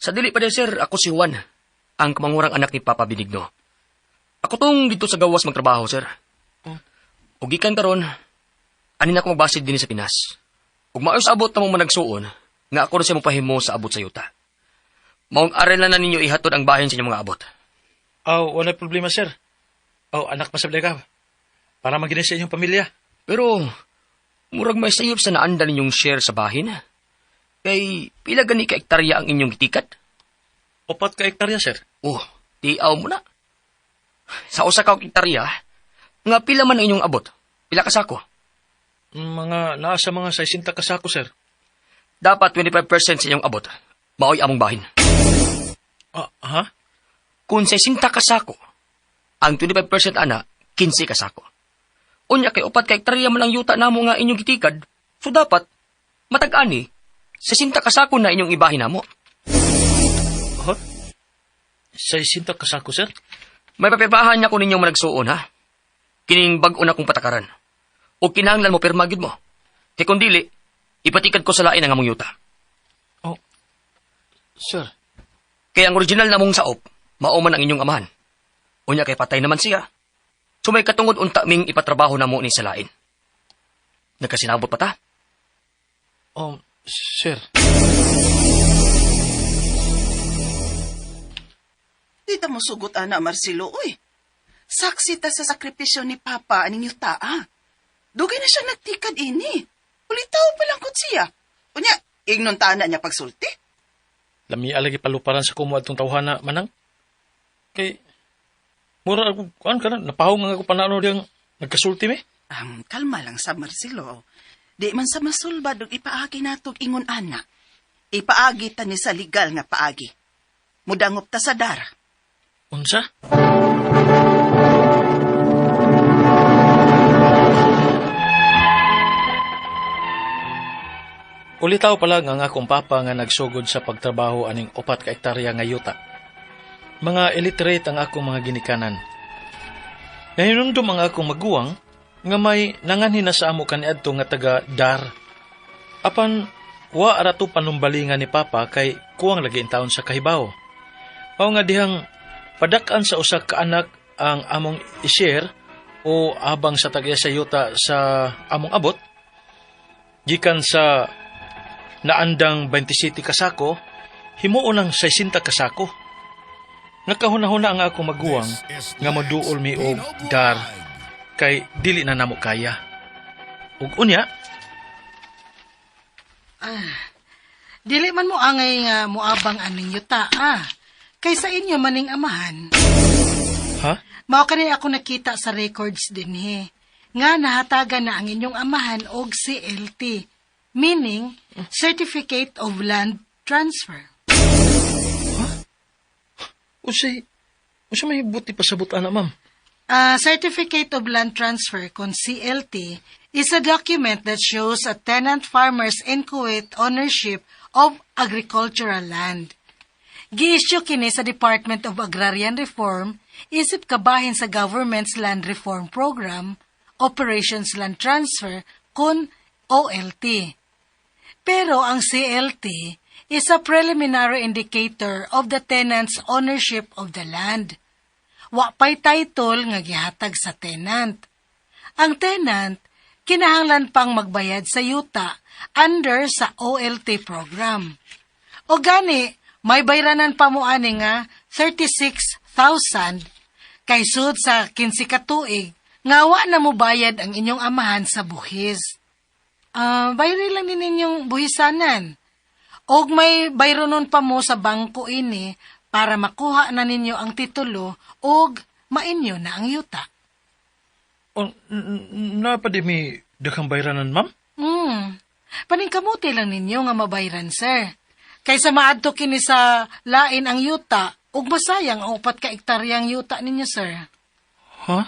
Sa dili pa sir, ako si Juan, ang kamangurang anak ni Papa Benigno. Ako tong dito sa gawas magtrabaho, sir. Ug gikan karon, anin ako magbasid din sa Pinas. Ug maayos abot na mong managsuon, nga ako na siya mapahimo sa abot sa yuta. Maong aral na ninyo ihatod ang bahin sa inyong mga abot. Wala problema, sir. Anak masabday ka. Para maginis sa inyong pamilya. Pero, murag may sayop sa naanda ninyong share sa bahin. Kay, pila gani ka hektarya ang inyong gitikat? 4 ka hektarya, sir. Tiaw mo na. Sa usa ka hektarya, nga pila man ang inyong abot? Pila kasako? Nasa mga 60 kasako, sir. Dapat 25% sa inyong abot. Maoy among bahin. Ha? Kung 60 kasako, ang 25% ana, 15 kasako. Unya kay 4 ka hektarya man ang yuta namo nga inyong gitikad, so dapat, matag-ani, 60 kasako na inyong ibahin namo. 60 kasako, sir? May papibahan niya ko ninyong managsuon, ha? Kining bag-o na kong patakaran. O kinahanglan mo permagid mo. Kaya kung dili, ipatikad ko sa lain ang among yuta. Sir. Kaya ang original na mong saop, mauman ang inyong amahan. Unya kay patay naman siya. So may katungod unta ming ipatrabaho na mo ni sa lain. Nagkasinabot pa ta? Sir. Dita mo sugot, ana, Marcelo, Saksi ta sa sakripisyo ni Papa aning yuta, Dugay na siya nagtikad ini. Ulitaw pa lang siya. Unya, ignon tana niya pagsulti. Lami alagi paluparan sa kumo atong tawhana, manang. Kay, mura ako, ka na, napahaw nga ako panano diyang nagkasulti, me? Kalma lang sa Marcelo. Di man sa masulbad, ipaagi natog ingon ana. Ipaagi ta ni sa legal nga paagi. Mudangop ta sa dara. Unsa? Ulitaw pala nga akong papa nga nagsugod sa pagtrabaho aning 4 ka hektarya nga yuta. Mga illiterate ang akong mga ginikanan. Ngayon ang akong maguwang nga may nanganhin na sa amo kaniadto nga taga Dar. Apan wa arato panumbalingan ni Papa kay kuwang lagi in taon sa kahibaw. Mao nga dihang padak-an sa usa ka anak ang among i-share o abang sa tag-iya sa yuta sa among abot. Gikan sa naandang 27 kasako, himuon ng 60 kasako. Nakahuna-huna ang ako maguwang nga maduol mi og Dar kay dili na namo kaya. Ug unya, dili man mo angay nga muabang aning yuta, kay sa inyo maning amahan. Ha? Mao kani ako nakita sa records din nga nahatagan na ang inyong amahan og CLT, meaning Certificate of Land Transfer. Usay may buti pasabot ana, ma'am. Certificate of Land Transfer, kon CLT, is a document that shows a tenant farmer's in Kuwait ownership of agricultural land. Gi-issue kini sa Department of Agrarian Reform isip kabahin sa government's land reform program, Operations Land Transfer, kun OLT. Pero ang CLT is a preliminary indicator of the tenant's ownership of the land. Wa pay title nga gihatag sa tenant. Ang tenant kinahanglan pang magbayad sa yuta under sa OLT program. O gani, may bayranan pa mo ani nga 36,000 kay sud sa 15 ka tuig nga wa na mo bayad ang inyong amahan sa buhis. Bayri lang din ninyong buhisanan. Og may bayronon pa mo sa bangko ini para makuha na ninyo ang titulo og mainyo na ang yuta. Napadi mi daghang bayranan, ma'am? Paningkamuti lang ninyo nga mabayran, sir. Kaysa maadto kini sa lain ang yuta, ug masayang ang 4 ka ektaryang yuta ninyo, sir. Ha?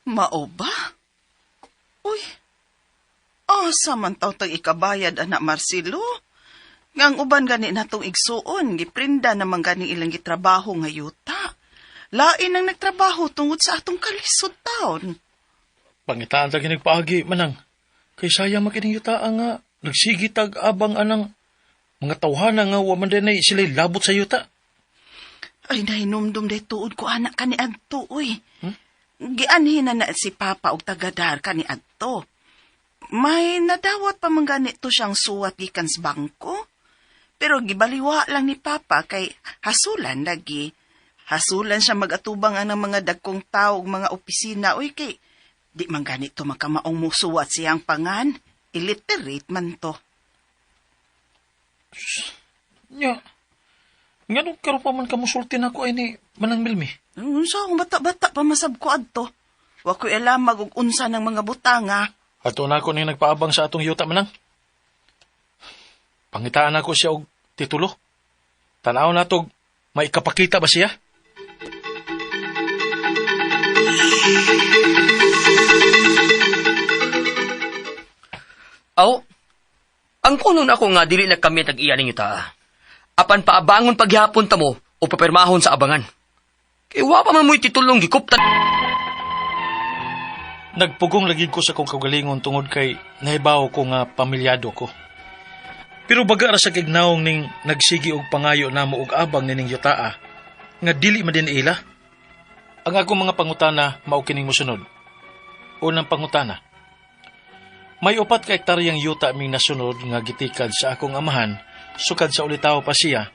Mao ba? Uy, asa man taw tag ikabayad, anak Marcelo? Nga ang uban gani natong igsuon, giprinda naman gani ilang gitrabaho nga yuta. Lain ang nagtrabaho tungod sa atong kalisod taon. Pangitaan tag nagpaagi manang. Kay sayang makining yuta nga nagsigitag abang anang mga tawhana nga wa man dinay sila labot sa yuta. Ay nahinumdum day tuod ko anak kani adto uy. Gianhin na si Papa og tagadar kani adto. May nadawat pa man ganito siyang suwat gikan sa bangko. Pero gibaliwa lang ni Papa kay hasulan lagi. Hasulan siya magatubang ang mga dagkong tao ug mga opisina. Uy kay di man ganito makamaong musuwat siyang pangan. Illiterate man to. Nya. Nga nung karo pa man kamusultin ako ay ni Manang Milmi. Unsa ang bata-bata pa masab ko adto. Wa ko'y alamag og unsa ng mga butanga. Ato na ako nang nagpaabang sa atong yuta manang. Pangitaan ako siya og titulo. Tanaw na to, may ikapakita ba siya? Aw, ang kunon ako nga dili na kami tag-iya ning yuta. Apan paabangon paghapon ta mo o papirmahon sa abangan. Kay wa pa man mo'y titulong gikuptan. Nagpugong lagi ko sa kong kagalingon tungod kay nahibaw ko nga pamilyado ko. Pero baga ra sa kignaong ning nagsigi og pangayo namo og abang nining yutaa nga dili man din ila. Ang akong mga pangutana mao kining mosunod. Unang pangutana. May 4 ka ektaryang yuta ming nasunod nga gitikad sa akong amahan sukad sa ulitaw pa siya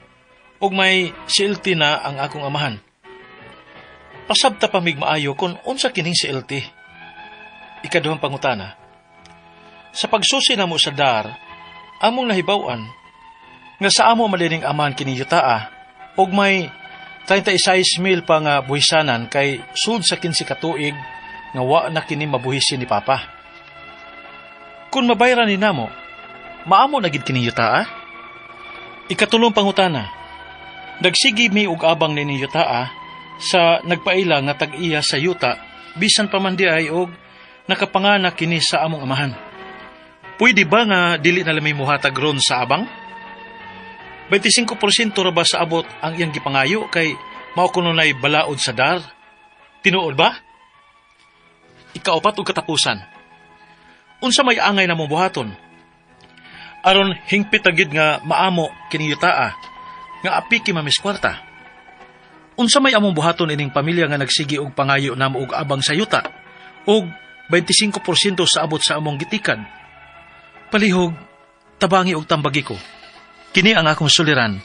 ug may CLT na ang akong amahan. Pasabta pa mig maayo kung unsa kining CLT. Ikaduhang pangutana. Sa pagsusi namo sa DAR, among nahibaw-an nga sa amo malining amahan kini yutaa ug may 36,000 pa nga buhisanan kay sud sa 15 ka tuig nga wa na kini mabuhisin ni Papa. Kung mabayran ni namo, maamo na gid kini yutaa? Ikatulong pangutana. Nagsigi mi og abang ni yutaa sa nagpaila nga tag-iya sa yuta bisan pa man di ay og nakapanganak kini sa among amahan. Pwede ba nga dili na lamay muhatag ron sa abang? 25% ra ba sa abot ang iyang gipangayo kay mao kuno nay balaod sa dar? Tinuod ba? Ikaapat ug katapusan. Unsa may angay namong buhaton? Aron hingpit agid nga maamo kini yutaa nga apiki mamis kwarta. Unsa may among buhaton ining pamilya nga nagsigi og pangayo namo og abang sa yuta og 25% sa abot sa among gitikad. Palihog, tabangi og tambagi ko. Kini ang akong suliran,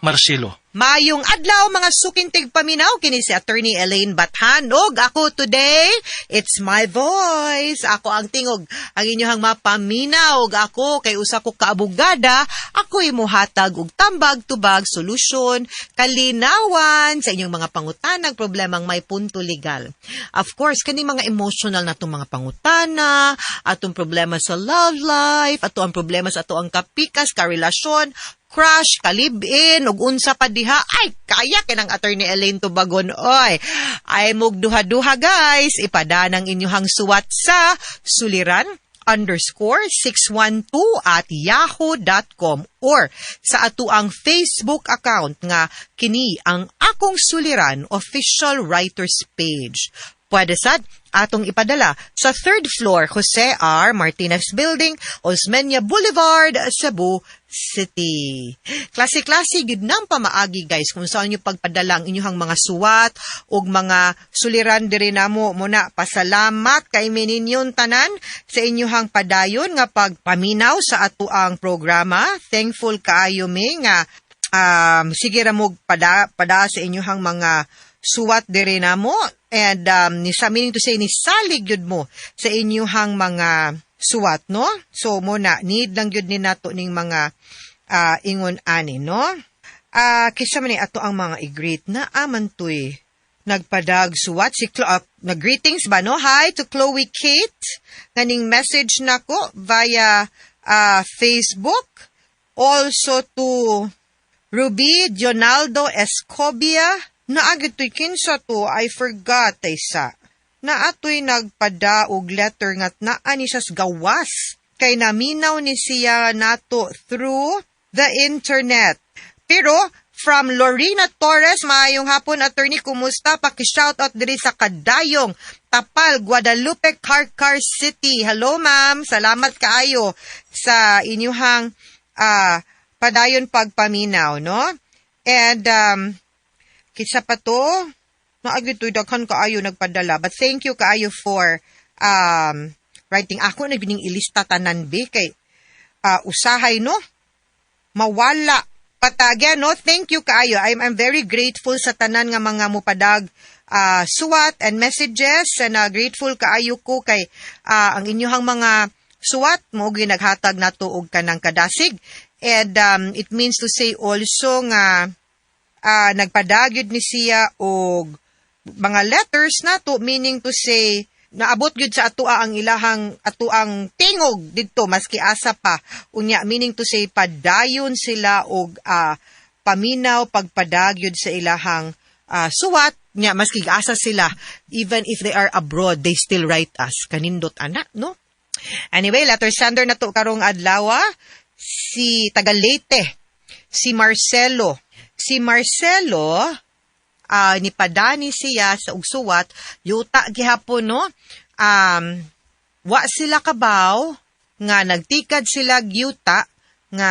Marcelo. Mayong adlaw mga sukintig paminaw kini si Attorney Elaine Bathan og ako today, it's my voice. Ako ang tingog ang inyohang mapaminaw og ako kay usa ko ka abogada, ako'y mohatag og tambag tubag solusyon, kalinawan sa inyong mga pangutanag problemang may punto legal. Of course, kani mga emotional na itong mga pangutana, atong problema sa love life, ato ang problema sa ato ang kapikas, karelasyon, crush, kalibin, ug unsa pa diha, ay, kaya kinang Attorney Elaine Tubagon, oy. Ay, mugduha-duha guys, ipadanang inyuhang suwat sa suliran_612@yahoo.com or sa ato ang Facebook account nga kini ang Akong Suliran Official Writers Page. Pwede sad atong ipadala sa 3rd floor Jose R. Martinez Building, Osmeña Boulevard, Cebu City. Klase-klase gid nang pamaagi guys kung saan nyo pagpadala ang inyong mga suwat o mga suliran diri namo. Muna pasalamat kay mininyon tanan sa inyong padayon nga pagpaminaw sa ato ang programa. Thankful kaayo mi nga sige ra mo pada sa inyong mga suwat diri namo. And ni sa meaning to say, ni salig yun mo sa inyuhang mga suwat, no? So, muna, need lang yun ni nato ning mga ingon ani, no? Kisa man ato ang mga i-greet na aman to'y nagpadag suwat. Si nag-greetings ba, no? Hi to Chloe Kate. Nganing message na ko via Facebook. Also to Ruby Dionaldo Escobia. Naagid to'y kinsa to, I forgot, Taysa. Naato'y nagpada og letter nga't naan ni siyas gawas. Kay naminaw ni siya nato through the internet. Pero, from Lorena Torres, maayong hapon, attorney, kumusta? Paki-shoutout diri sa Kadayong, Tapal, Guadalupe, Carcar City. Hello, ma'am. Salamat kaayo sa inyuhang padayon pagpaminaw, no? And, kisa pa to, naagid to'y daghan kaayo nagpadala. But thank you kaayo for writing. Ako na bining ilista tanan be kay usahay, no? Mawala. Patagya, no? Thank you kaayo. I'm very grateful sa tanan nga mga mupadag suwat and messages. And grateful kaayo ko kay ang inyong mga suwat mo ginaghatag na to og kanang kadasig. And it means to say also nga nagpadagyod ni siya og mga letters na to, meaning to say naabot gyud sa atoa ang ilahang atoang tingog didto maski asa pa unya, meaning to say padayon sila og paminaw pagpadagyod sa ilahang suwat nya maski asa sila, even if they are abroad, they still write us. Kanindot ana, no? Anyway, letter sender na to karong adlaw, si taga Leyte, si Marcelo. Si Marcelo, nipadani siya sa ugsuwat, yuta gihapon, no? Wa sila kabaw, nga nagtikad sila gyuta, nga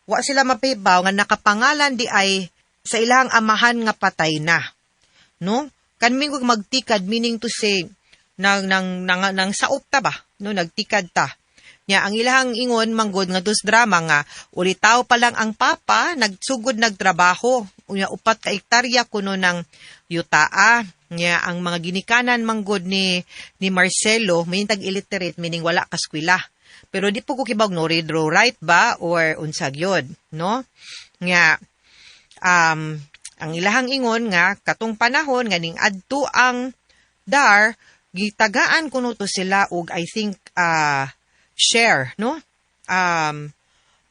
wa sila mapibaw, nga nakapangalan di ay sa ilang amahan nga patay na. No? Kanming kung magtikad, meaning to say, nang saop ta ba? No? Nagtikad ta. Nya ang ilahang ingon manggod nga dos drama nga ulitaw pa lang ang papa nagsugod nagtrabaho unya 4 ka hektarya kuno ng yutaa. Nya ang mga ginikanan manggod ni Marcelo mahintag illiterate, meaning wala ka eskwela. Pero di po ko kibawg no read or write ba or unsag yod, no? Nya ang ilahang ingon nga katong panahon nganing adto ang dar gitagaan kuno to sila og I think share, no?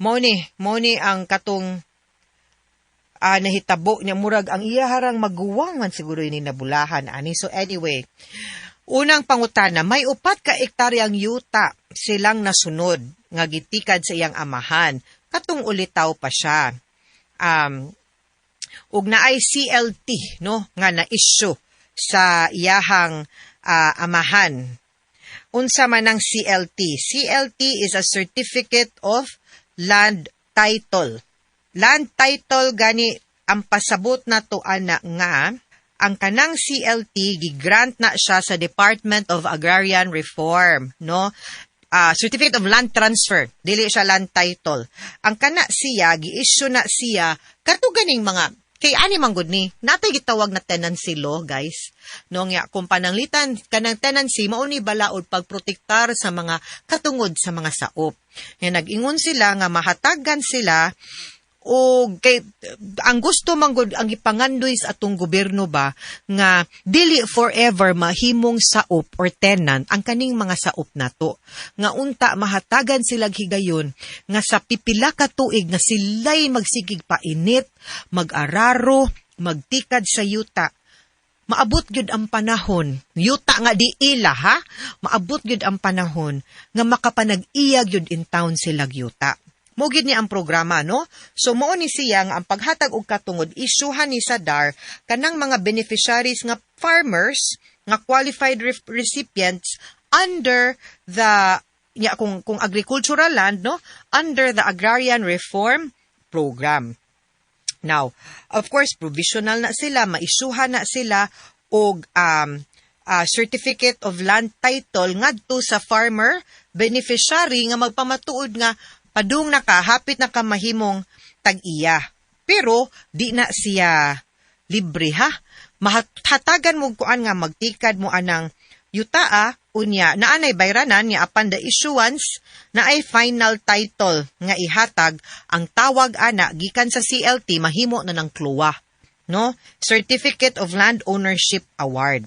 Mo ni ang katong nahitabo niya murag ang iyaharang maguwang man siguro ini nabulahan ani. So anyway, unang pangutana, may 4 ka hektaryang yuta silang nasunod nga gitikad sa iyang amahan. Katong ulitaw pa siya. ug naay CLT no nga na issue sa iyahang amahan. Unsa man ang CLT? CLT is a Certificate of Land Title. Land title gani ang pasabot na to ana nga ang kanang CLT gigrant na siya sa Department of Agrarian Reform, no? Certificate of Land Transfer, dili siya land title. Ang kana siya gi-issue na siya kadto ganing mga kay ani man gud ni natay gitawag na tenancy law, guys. No nga kung pananglitan kanang tenancy mao ni balaod pagprotektar sa mga katungod sa mga saop. Nga nag-ingon sila nga mahatagan sila o kay ang gusto man gud ang ipangandoy sa atong gobyerno ba nga dili forever mahimong saop or tenant ang kaning mga saop nato nga unta mahatagan sila higayon nga sa pipila ka tuig nga sila'y magsigig painit, mag-araro, magtikad sa yuta. Maabot gyud ang panahon, yuta nga di ila ha, maabot gyud ang panahon nga makapanag-iya gyud in town sila yuta. Mugid ni ang programa, no? So, mao ni siya nga ang paghatag og katungod, isyuhan ni sa DAR kanang mga beneficiaries nga farmers, nga qualified recipients under the, kung agricultural land, no? Under the Agrarian Reform Program. Now, of course, provisional na sila, maisyuhan na sila og Certificate of Land Title ngadto sa farmer beneficiary nga magpamatuod nga padung na ka, hapit na ka mahimong tag-iya. Pero, di na siya libre, ha? Mahatagan mo kuan nga magtikad mo anang yutaa, unya, naanay bayranan niya upon the issuance na ay final title nga ihatag ang tawag ana gikan sa CLT mahimo na ng CLOA, no? Certificate of Land Ownership Award.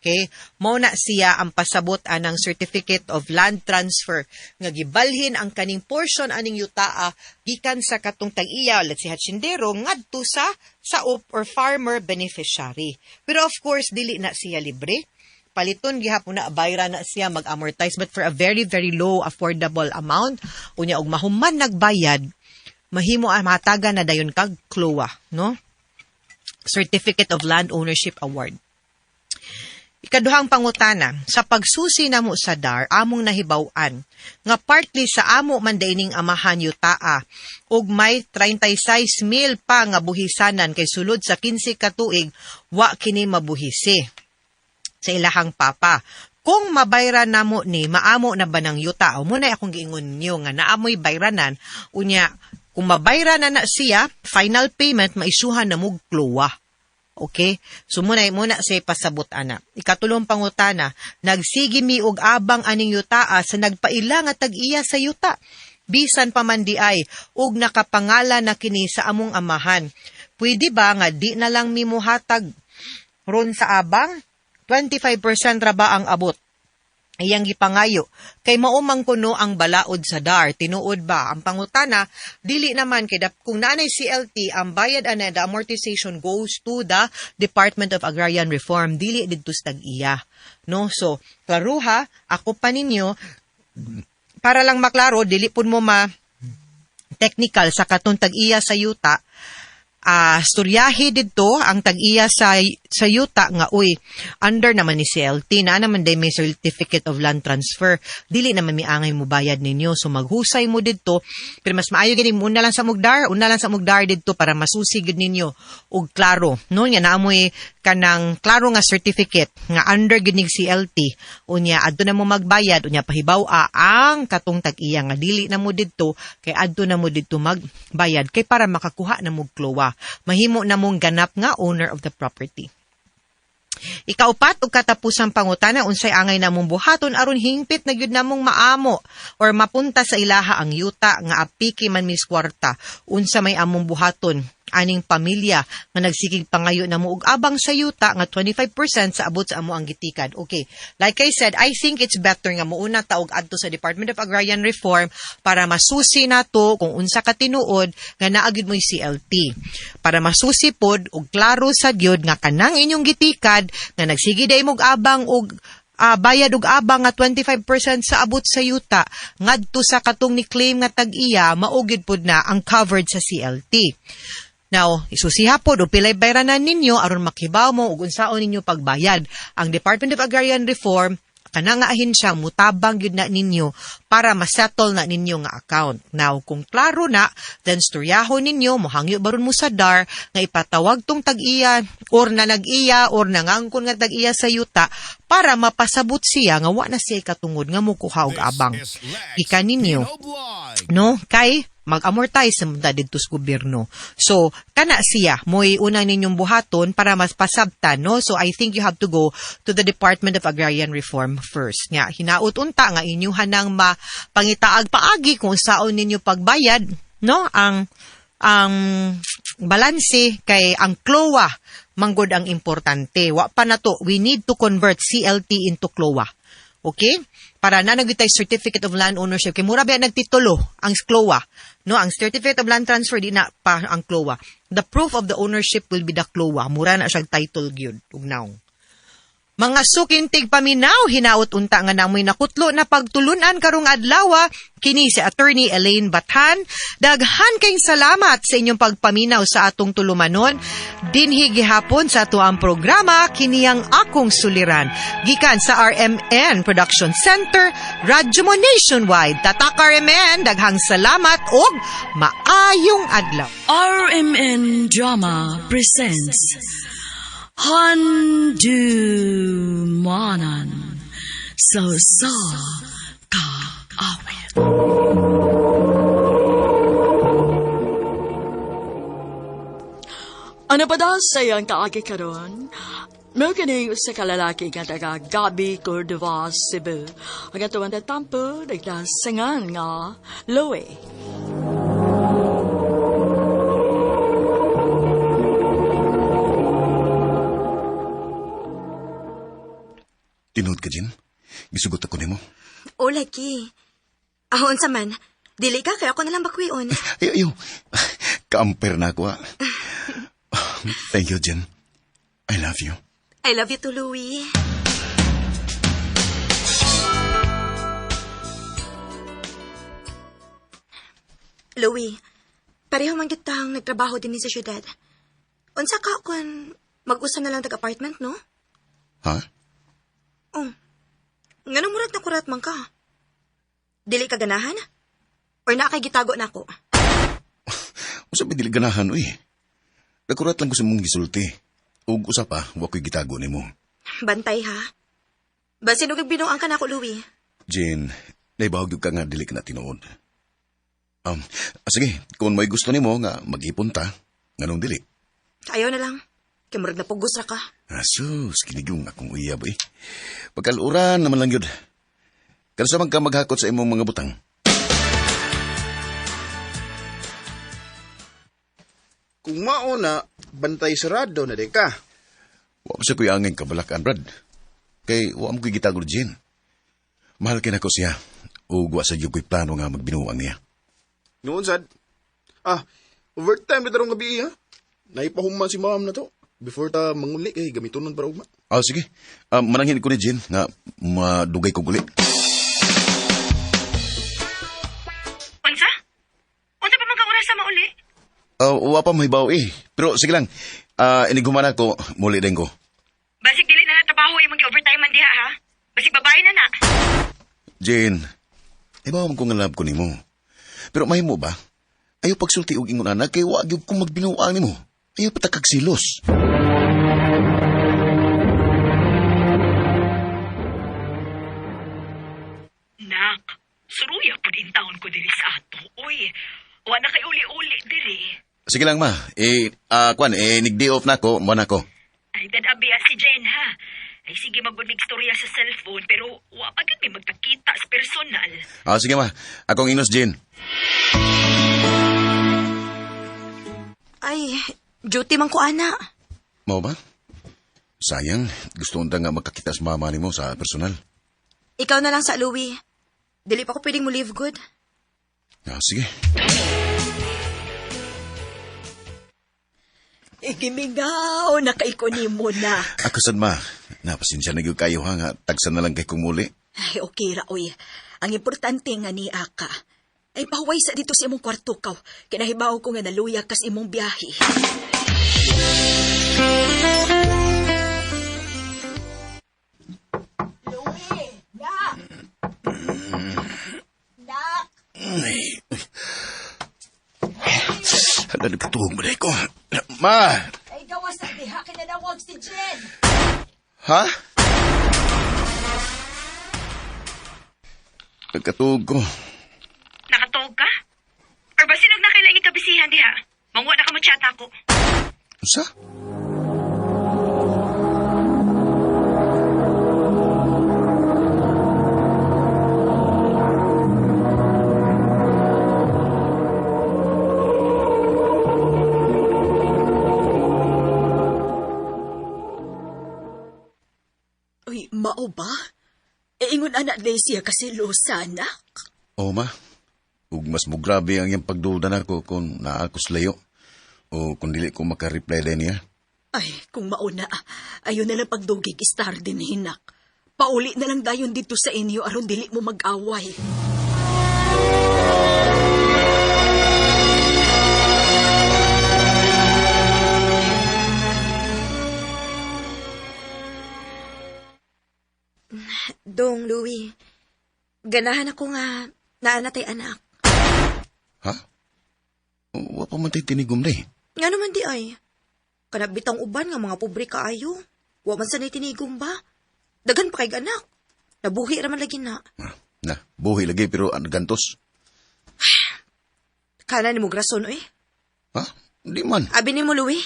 Okay? Mao na siya ang pasabot anang Certificate of Land Transfer nga gibalhin ang kaning portion aning yutaa gikan sa katong tag-iya let's say hatsindero ngadto sa saop or farmer beneficiary. Pero of course dili na siya libre. Paliton gihapon na bayra na siya mag-amortize but for a very very low affordable amount unya og mahuman nagbayad mahimo ang matagan na dayon kag CLOA, no? Certificate of Land Ownership Award. Ikaduhang pangutana, sa pagsusi namo sa DAR, among nahibaw-an, nga partly sa amo man daining amahan yutaa, ug may 36,000 pa nga buhisanan kay sulod sa 15 ka tuig, wa kini mabuhisi sa ilahang papa. Kung mabayran namo ni, maamo na ba ng yuta? O muna akong giingon niyo nga naamoy bayranan, unya, kung mabayran na siya, final payment, maisuhan na mo CLOA. Okay? So muna siya pasabot ana. Ikatulong pangutana, nagsigi mi og abang aning yutaa sa nagpaila nga tag-iya sa yuta. Bisan pa man di ay ug nakapangalan na kini sa among amahan. Pwede ba nga di na lang mi mohatag ron sa abang? 25% ra ba ang abot? Iyang gipangayo. Kay maumang kuno ang balaod sa DAR. Tinuod ba? Ang pangutana, dili naman kay kung naanay CLT, ang bayad ana the amortization goes to the Department of Agrarian Reform. Dili didto sa tag-iya. No? So, klaro ha, ako pa ninyo, para lang maklaro, dili pud mo technical sa katong tag-iya sa yuta, storyahe dito ang tag-iya sa yuta nga under naman ni CLT na naman day may Certificate of Land Transfer dili naman miangay mo bayad ninyo so maghusay mo dito pero mas maayo gani una lang sa mugdar dito para masusigid ninyo og klaro no nya naamoy kanang klaro nga certificate nga under ginig CLT unya adto na mo magbayad unya pahibaw ang katong tag-iya nga dili na mo dito kay adto na mo dito magbayad kay para makakuha na mo CLOA mahimo na mong ganap nga owner of the property. Ikaupat og katapusang pangutana unsay angay namong buhaton aron hingpit na gyud namong maamo or mapunta sa ilaha ang yuta nga apiki man mis kwarta unsa may among buhaton aning pamilya nga nagsigig pangayo namo og abang sa yuta nga 25% sa abot sa amo ang gitikad. Okay, like I said, I think it's better nga muuna ta og adto sa Department of Agrarian Reform para masusi nato kung unsa ka tinuod nga naa gyud mo'y CLT. Para masusi pod og klaro sa gyud nga kanang inyong gitikad nga nagsige day mog abang og bayad og abang nga 25% sa abot sa yuta ngadto sa katong ni claim nga tag-iya maugid pud na ang covered sa CLT. Now, isusiha po, o pilay bayranan ninyo aron makibaw mo ug unsaon ninyo pagbayad. Ang Department of Agrarian Reform, kanang nga ahensyang mutabang yun na ninyo para masettle na ninyo nga account. Now, kung klaro na, then storyahon ninyo, mohangyo baron mo sa DAR, nga ipatawag tong tag-iya, or na nag-iya, or nangangkon nga tag-iya sa yuta, para mapasabot siya nga wa na siya katungod nga mukuha og abang. Ika ninyo, no? Kay mag-amortize sa mga dito sa gobyerno. So, kana siya, mo'y unang ninyong buhaton para mas pasabtan, no? So, I think you have to go to the Department of Agrarian Reform first. Nga, hinaut-unta nga inyuhan ng pangitaag paagi kung saon ninyo pagbayad, no? Ang balanse kay ang CLOA, manggod ang importante. Wa pa na to, we need to convert CLT into CLOA. Okay? Para na nagitay Certificate of Land Ownership. Kaya mura ba nagtitulo ang CLOA? No, ang Certificate of Land Transfer, di na pa ang CLOA. The proof of the ownership will be the CLOA. Mura na siyang title gyud ugnaw. Mga sukintig paminaw, hinaut-unta nga namoy nakutlo na pagtulunan karong adlaw, kini si Attorney Elaine Bathan. Daghan kayong salamat sa inyong pagpaminaw sa atong tulumanon. Dinhi gihapon sa ato ang programa, kini ang akong suliran. Gikan sa RMN Production Center, Radyo mo Nationwide. Tatak RMN, daghang salamat og maayong adlaw. RMN Drama presents Handumanan sa kaawit. Ano pa daw sayang kaagi karon? May kini sa kalalaki nga taga Gabi, Cordova, Cebu. Ang atuan na tampo, naglasangan nga Loe. Tinood ka, Jen? Gisugot ako nimo. O, laki. Ahon sa man. Dili ka, kaya ako nalang bakwion. Ayaw. Ka-ampere na ako, Thank you, Jen. I love you. I love you too, Louie. Louie, pareho man kitang nagtrabaho din sa syudad. Unsa ka kung mag-usa na lang tag-apartment, no? Ha? Oh, nga murat na kurat man ka. Dili ka ganahan? Or na kay gitago na ako? Usa ba dili ganahan, uy? Nakurat lang ko sa mong gisulti. Ug usa pa, wa ko'y gitago nimo. Bantay ha? Basin og binuang ka na ako, Louie. Jane, naibawag ka nga dili ka na tinuod. Sige, kung may gusto nimo nga mag-ipon ta, nganong dili? Ayaw na lang. Kimurag na pugos ra ka. Asus, kinigyong akong uyab eh. Pagkaluran naman lang yun. Kansa man ka maghakot sa imong mga butang. Kung mauna, bantay sarado na di ka. Wa sa kuya angin kabalakan, Brad. Kay wa mo ko'y gitagol Jen. Mahal kinako siya. O wa sa yung ko'y plano nga magbinuang niya. Noon, sad. Overtime na darong gabi, ha? Naipahuman si ma'am na to. Before ta manguli, gamitonon para ugma. Sige. Mananghin ko ni Jen nga madugay ko guli. Unsa? Unsa pa man ka oras sa mauli? Wa pa mahibaw eh. Pero sige lang. Iniguman ako, muli din ko. Basig dili na trabaho imong gi-overtime man diha, ha? Basig babae na na. Jen, ibaw man ko nga love ko nimo. Pero mahimo ba? Ayaw pagsulti og ingon anak kay wa gyud ko magbinuang nimo. Ayaw patakag silos. Nak, suruya po din taon ko diri sa ato. Uy, wala kay uli-uli diri. Sige lang ma. Nigdi off na ako, mo na ako. Ay, dadabiya si Jen, ha? Ay, sige magbundig storya sa cellphone, pero wa pa gani magtakita sa personal. Sige ma. Akong inos, Jen. Ay, duty man ko, ana. Mao ba? Sayang, gusto unta nga magkakita sa mama nimo sa personal. Ikaw na lang sa Louie. Dili pa ko pwedeng mo live good. Sige. Igimingaw, nakaikuni mo na. Ako sad ma, napasensya na gyud kayo ha nga tagsa na lang kay kung muli. Ay, okay ra, oy. Ang importante nga ni Aka, ay pahuway sa dito sa imong kwarto kaw. Kinahibaw ko nga naluya kas imong biyahe. Louie! Nak! Nak! Ay. Hala, nagkatuhog mo na ko. Ma! Ay, gawas ang diha, kinanawag si Jen! Ha? Nagkatuhog ko. Nakatog ka? Or ba sinog na kailangan ikabisihan diha? Mangwa na ka mo-chat ako. Sa? Uy, mao ba? Ingon anak day siya kasi losa, anak. O ma, ug mas mo grabe ang iyang pagduda nako kung naakos layo o kung dili ko makareply din niya. Ay, kung mauna, ayaw na lang pagdugig star din hinak. Pauli na lang dayon dito sa inyo aron dili mo mag-away. Dong, Louie. Ganahan ako nga naanatay anak. Ha? Wa pa man tayo tinigom na eh. Nga naman di ay. Kanabitang uban nga mga pobre kaayo. Wa man sanay tinigom ba? Dagan pa kay anak. Nabuhi raman lagi na. Na, buhi lagi pero gantos. Kana ni mo grason eh. Ha? Di man. Abi ni mo, Louie.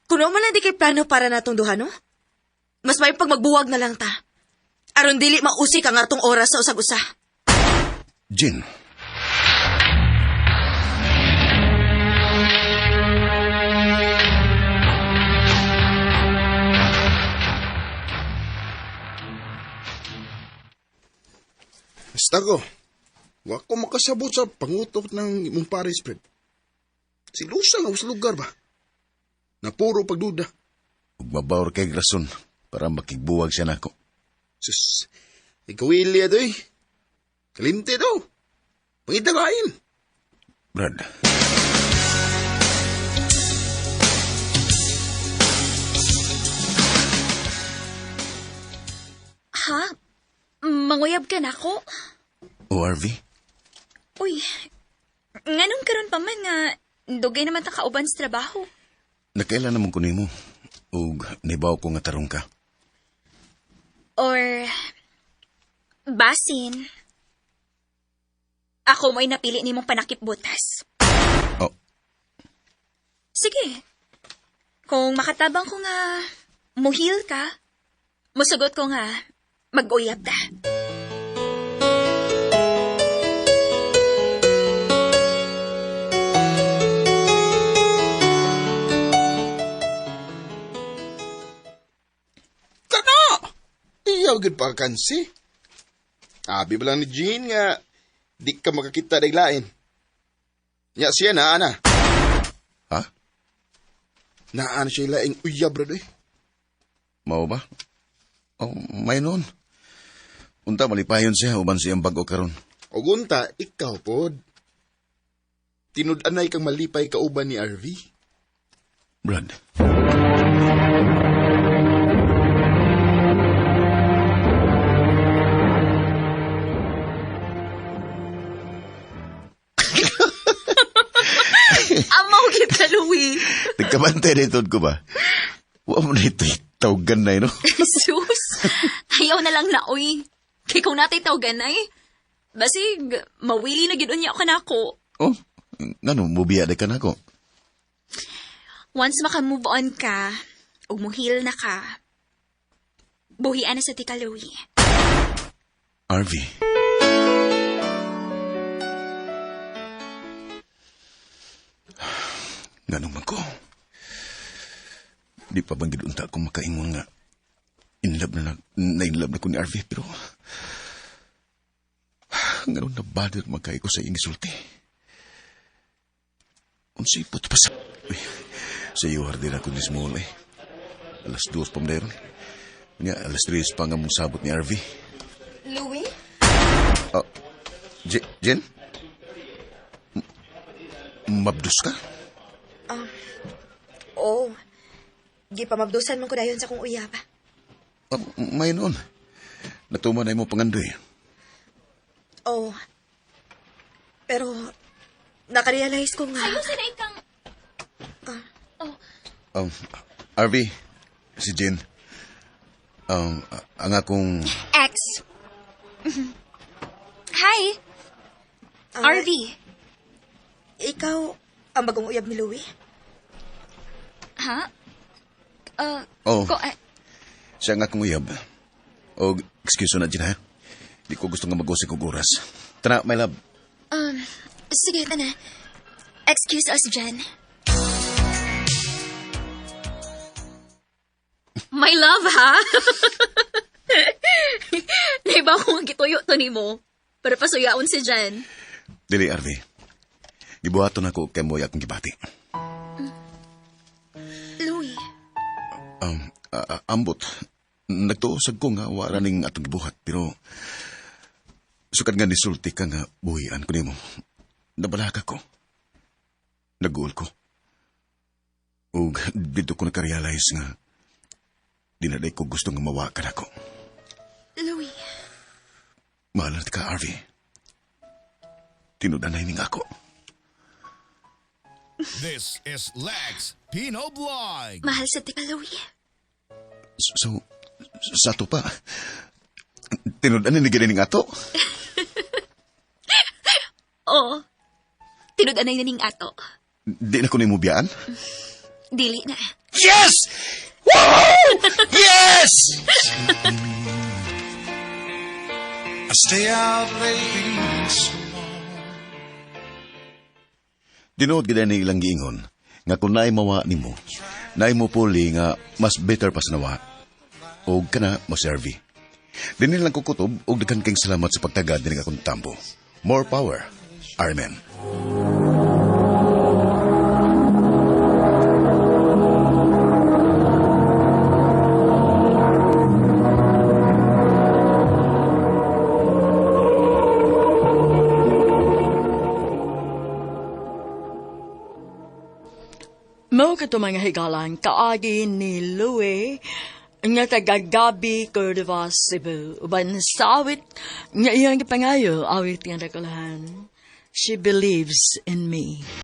Kuno man na di kay plano para natong duha, no? Mas may pag magbuwag na lang ta. Aron dili mausik ang atong oras sa usag-usa. Jen. Basta ko. Wa ko makasabot sa pangutok ng imong pares, Fred. Si Lusa nga sa lugar ba? Na puro pagduda. Ug mabawor kay rason para makigbuwag siya nako. Sus, ikawili ato eh. Kalinte daw. Pangitagain. Brad. Ha? Manguyab ka na ko? ORV? Uy, nganong karon pa man nga dugay naman ta kauban sa trabaho. Nakailan naman ko nimo. Ug nibaw ko nga tarong ka. Or basin. Ako mo'y napili nimong panakip butas. Oh. Sige. Kung makatabang ko nga muhil ka, musugot ko nga mag-uyab ta. Iyaw gud pa kansi. Abi ba lang ni Jean nga di ka makakita daylain. Nya siya na ana. Ha? Naan siya laing uyab ra doy. Mao ba? Oh, may noon. Unta malipayon siya uban siyang bag-o karon. Og unta ikaw pod. Tinud-anay kang malipay kauban ni RV. Brad. Amaw kita, Louie. Nagkabantay na itod ko ba? Huwag mo na ito'y tawgan na no? Sus, ayaw na lang na, uy. Kaya kung natay tawganay, basig, mawili na ginoon niya ako na ako. Oh, ngano, mubiya na ka na ako. Once maka-move on ka, ug muhil na ka, buhian na sa tika, Louie. RV. Ganun man ko. Di pa bang gidunta akong makaingon nga inlove na ko ni RV, pero ganun na bader magkay ko sa iyong isulti. Unsipot pa sa... Sa iyo hardin ako ni Small eh. Alas 2 pa meron. Nga, alas 3 pa nga mong sabot ni RV. Louie? Oh, Jen? Mabdus ka? Oo. Gipamabdusan man ko dayon sa kong uyab. May noon. Natuman na mo pangandoy. Oo. Pero, nakarealize ko nga. Ayaw sila ikang... RV, si Jen. Ang akong... Ex. Hi. RV. Ikaw ang bagong uyab ni Louie? Ha? Oh, siya nga akong uyab. O, excuse na, Jen, ha? Di ko gusto nga mag-usik og oras. Tana, my love. Sige, tana. Excuse us, Jen. My love, ha? Naiba ko nga gituyo to ni mo. Para pasuyaon si Jen. Dili, RV. Gibuhaton ako kay Moy akong gibati. Louie. Ambot. Nagtuusag ko nga wala ning atong gibuhat, pero sukad nga nisulti ka nga buhian ko nimo. Nabalaka ko. Naguol ko. Ug dito ko nakarealize nga dinaday ko gusto nga mawakan ako. Louie. Mahalan ka, RV. Tinudanay ning ako. This is Lex Pino Blog. Mahal sa tika, Louie. So, sa to pa. Tinudanan ni ning ato? Oo. Tinudanay na ning ato. Di na ko nimo biyaan? Dili na. Yes! Woo! Yes! I stay out late. Dinood gid ni ilang giingon nga kung naay mawa nimo, naay mo puli nga mas better pa sa nawa. Og kana mo servi. Dinhi lang ko kutob og daghan kayong salamat sa pagtagad dinhi akong tambo. More power. Amen. Mao kato mga higalan, kaagi ni Louie, nga taga-Gabi, Cordova, Cebu. Uban sa awit, nga iyang gipangayo, awit nga nakalahan. She believes in me.